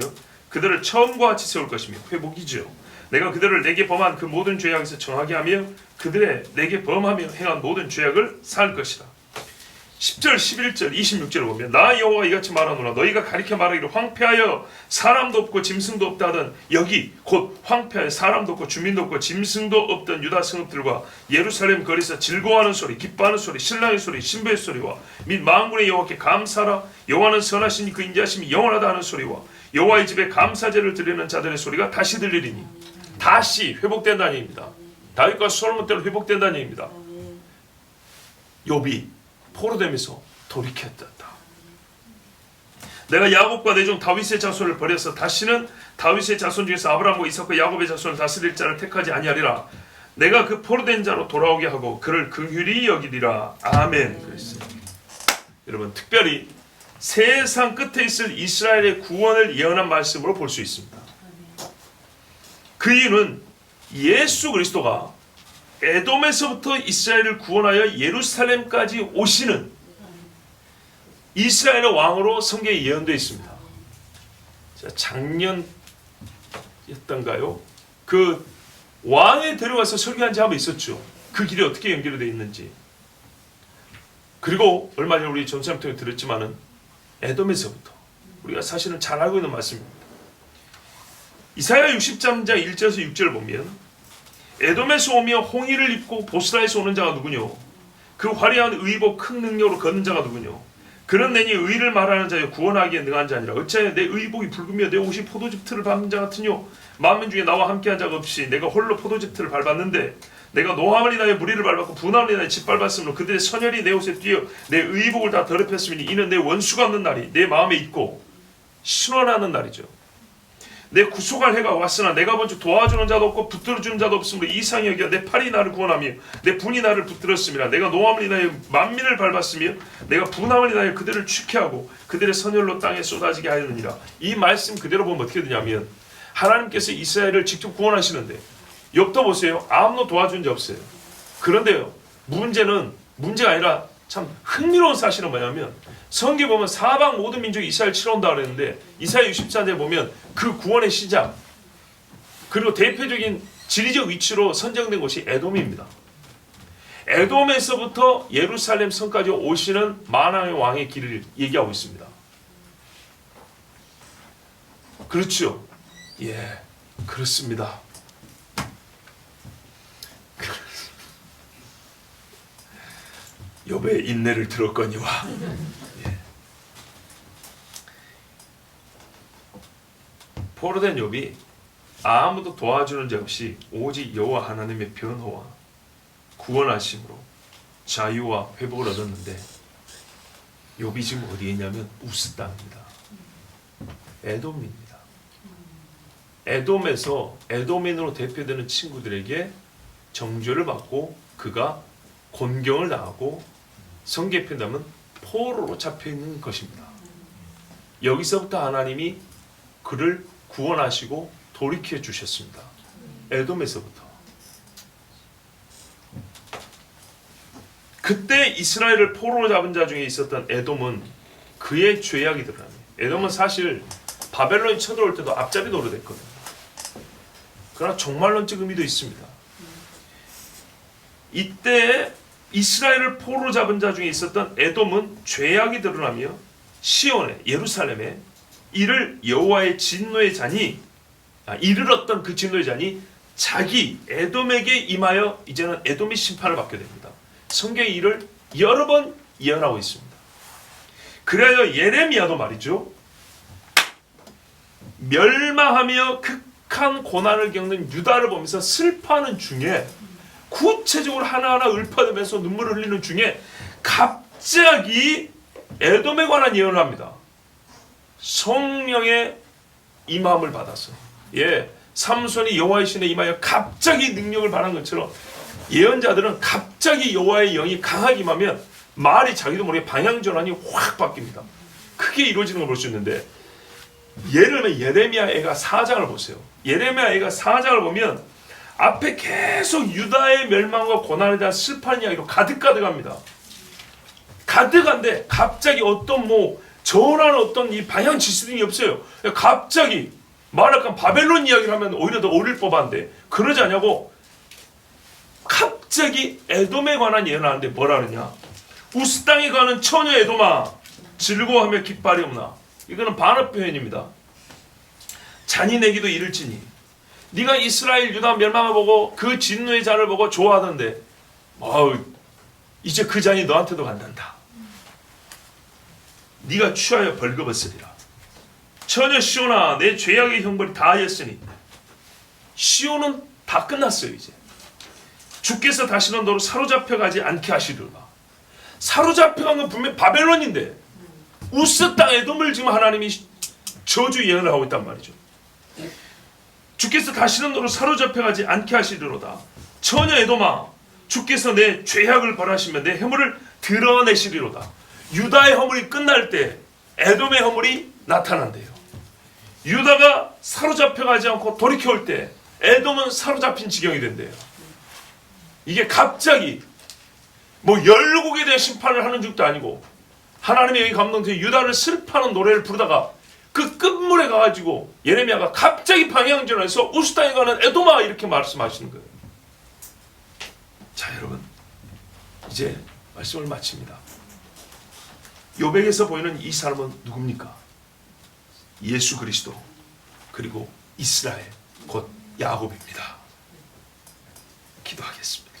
그들을 처음과 같이 세울 것이며, 회복이죠. 내가 그들을 내게 범한 그 모든 죄악에서 정하게 하며 그들의 내게 범하며 행한 모든 죄악을 살 것이다. 10절, 11절, 26절을 보면 나 여호와가 이같이 말하노라. 너희가 가리켜 말하기를 황폐하여 사람도 없고 짐승도 없다 하던, 여기 곧 황폐하여 사람도 없고 주민도 없고 짐승도 없던 유다 성읍들과 예루살렘 거리에서 즐거워하는 소리, 기뻐하는 소리, 신랑의 소리, 신부의 소리와 및 만군의 여호와께 감사하라. 여호와는 선하시니 그 인자하심이 영원하다 하는 소리와 여호와의 집에 감사제를 드리는 자들의 소리가 다시 들리리니, 다시 회복된다는 얘기입니다. 다윗과 솔로몬 때로 회복된다는 얘기입니다. 욥이 포로되면서 돌이켰다. 내가 야곱과 내 종 다윗의 자손을 버려서 다시는 다윗의 자손 중에서 아브라함과 이삭과 야곱의 자손을 다스릴 자를 택하지 아니하리라. 내가 그 포로된 자로 돌아오게 하고 그를 긍휼히 여기리라. 아멘. 그랬어요. 여러분 특별히 세상 끝에 있을 이스라엘의 구원을 예언한 말씀으로 볼 수 있습니다. 그 이유는 예수 그리스도가 에돔에서부터 이스라엘을 구원하여 예루살렘까지 오시는 이스라엘의 왕으로 성경에 예언되어 있습니다. 작년이었던가요? 그 왕에 데려가서 설교한 지 한번 있었죠. 그 길이 어떻게 연결되어 있는지. 그리고 얼마 전에 우리 전사님 통해 들었지만은 에돔에서부터 우리가 사실은 잘 알고 있는 말씀입니다. 이사야 63장 1절에서 6절을 보면 에돔에서 오며 홍의를 입고 보스라에서 오는 자가 누구뇨? 그 화려한 의복 큰 능력으로 걷는 자가 누구뇨? 그는 내니 의를 말하는 자여 구원하기에 능한 자니라. 어찌하여 내 의복이 붉으며 내 옷이 포도즙 틀을 밟는 자 같으뇨? 만민 중에 나와 함께한 자가 없이 내가 홀로 포도즙 틀을 밟았는데 내가 노함을 인하여 무리를 밟았고 분함을 인하여 짓밟았으므로 그들의 선혈이 내 옷에 뛰어 내 의복을 다 더럽혔으니 이는 내 원수가 없는 날이 내 마음에 있고 신원하는 날이죠. 내 구속할 해가 왔으나 내가 먼저 도와주는 자도 없고 붙들어주는 자도 없으므로 이상히 여겨 내 팔이 나를 구원하며 내 분이 나를 붙들었습니다. 내가 노함을 인하여 만민을 밟았으며 내가 분함을 인하여 그들을 축해하고 그들의 선혈로 땅에 쏟아지게 하였느니라. 이 말씀 그대로 보면 어떻게 되냐면 하나님께서 이스라엘을 직접 구원하시는데 욥도 보세요. 아무도 도와준 자 없어요. 그런데요, 문제가 아니라 참 흥미로운 사실은 뭐냐면 성경에 보면 사방 모든 민족이 이스라엘 치러 온다 그랬는데 이사야 64장에 보면 그 구원의 시작 그리고 대표적인 지리적 위치로 선정된 곳이 에돔입니다. 에돔에서부터 예루살렘 성까지 오시는 만왕의 왕의 길을 얘기하고 있습니다. 그렇죠? 예, 그렇습니다. 욥의 인내를 들었거니와. 예. 포로된 욥이 아무도 도와주는 자 없이 오직 여호와 하나님의 변호와 구원하심으로 자유와 회복을 얻었는데 욥이 지금 어디에 있냐면 우스 땅입니다. 에돔입니다. 에돔에서 에돔인으로 대표되는 친구들에게 정죄를 받고 그가 곤경을 당하고 성경에 표현하면 포로로 잡혀있는 것입니다. 여기서부터 하나님이 그를 구원하시고 돌이켜 주셨습니다. 에돔에서부터. 그때 이스라엘을 포로로 잡은 자 중에 있었던 에돔은 그의 죄악이 드러납니다. 에돔은 사실 바벨론이 쳐들어올 때도 앞잡이 노릇했거든요. 그러나 종말론적 의미도 있습니다. 이때 이스라엘을 포로로 잡은 자 중에 있었던 에돔은 죄악이 드러나며 시온에 예루살렘에 이를 여호와의 진노의 잔이 이르렀던 그 진노의 잔이 자기 에돔에게 임하여 이제는 에돔이 심판을 받게 됩니다. 성경이 이를 여러 번 예언하고 있습니다. 그래야 예레미야도 말이죠. 멸망하며 극한 고난을 겪는 유다를 보면서 슬퍼하는 중에 구체적으로 하나하나 읊어내면서 눈물을 흘리는 중에 갑자기 에돔에 관한 예언을 합니다. 성령의 임함을 받아서 삼손이 여호와의 신에 임하여 갑자기 능력을 받은 것처럼 예언자들은 갑자기 여호와의 영이 강하게 임하면 말이 자기도 모르게 방향전환이 확 바뀝니다. 크게 이루어지는 걸 볼 수 있는데 예를 들면 예레미야 애가 4장을 보세요. 예레미야 애가 4장을 보면 앞에 계속 유다의 멸망과 고난에 대한 슬픈 이야기로 가득가득합니다. 가득한데 갑자기 어떤 전환 어떤 이 방향 지시등이 없어요. 갑자기 말할까 바벨론 이야기를 하면 오히려 더 어릴 법한데 그러지 않냐고 갑자기 에돔에 관한 예언을 하는데 뭐라 그러냐. 우스 땅에 가는 처녀 에돔아 즐거워하며 기뻐하리 없나. 이거는 반어 표현입니다. 잔인내기도 이를지니 네가 이스라엘 유다 멸망을 보고 그 진노의 잔을 보고 좋아하던데 이제 그 잔이 너한테도 간단다. 네가 취하여 벌거벗으리라. 처녀 시온아 내 죄악의 형벌이 다 하였으니 시온은 다 끝났어요. 이제 주께서 다시는 너를 사로잡혀가지 않게 하시리라. 사로잡혀간 건 분명 바벨론인데 우스 땅 에돔을 지금 하나님이 저주 예언을 하고 있단 말이죠. 주께서 다시는 너를 사로잡혀가지 않게 하시리로다. 처녀 에돔아 주께서 내 죄악을 벌하시며 내 해물을 드러내시리로다. 유다의 허물이 끝날 때 에돔의 허물이 나타난대요. 유다가 사로잡혀가지 않고 돌이켜올 때 에돔은 사로잡힌 지경이 된대요. 이게 갑자기 뭐 열국에 대한 심판을 하는 적도 아니고 하나님의 여기 감동돼서 유다를 슬퍼하는 노래를 부르다가 그 끝물에 가가지고 예레미야가 갑자기 방향전환해서 우스 땅에 가는 에돔아 이렇게 말씀하시는 거예요. 자, 여러분 이제 말씀을 마칩니다. 욥에게서 보이는 이 사람은 누굽니까? 예수 그리스도 그리고 이스라엘 곧 야곱입니다. 기도하겠습니다.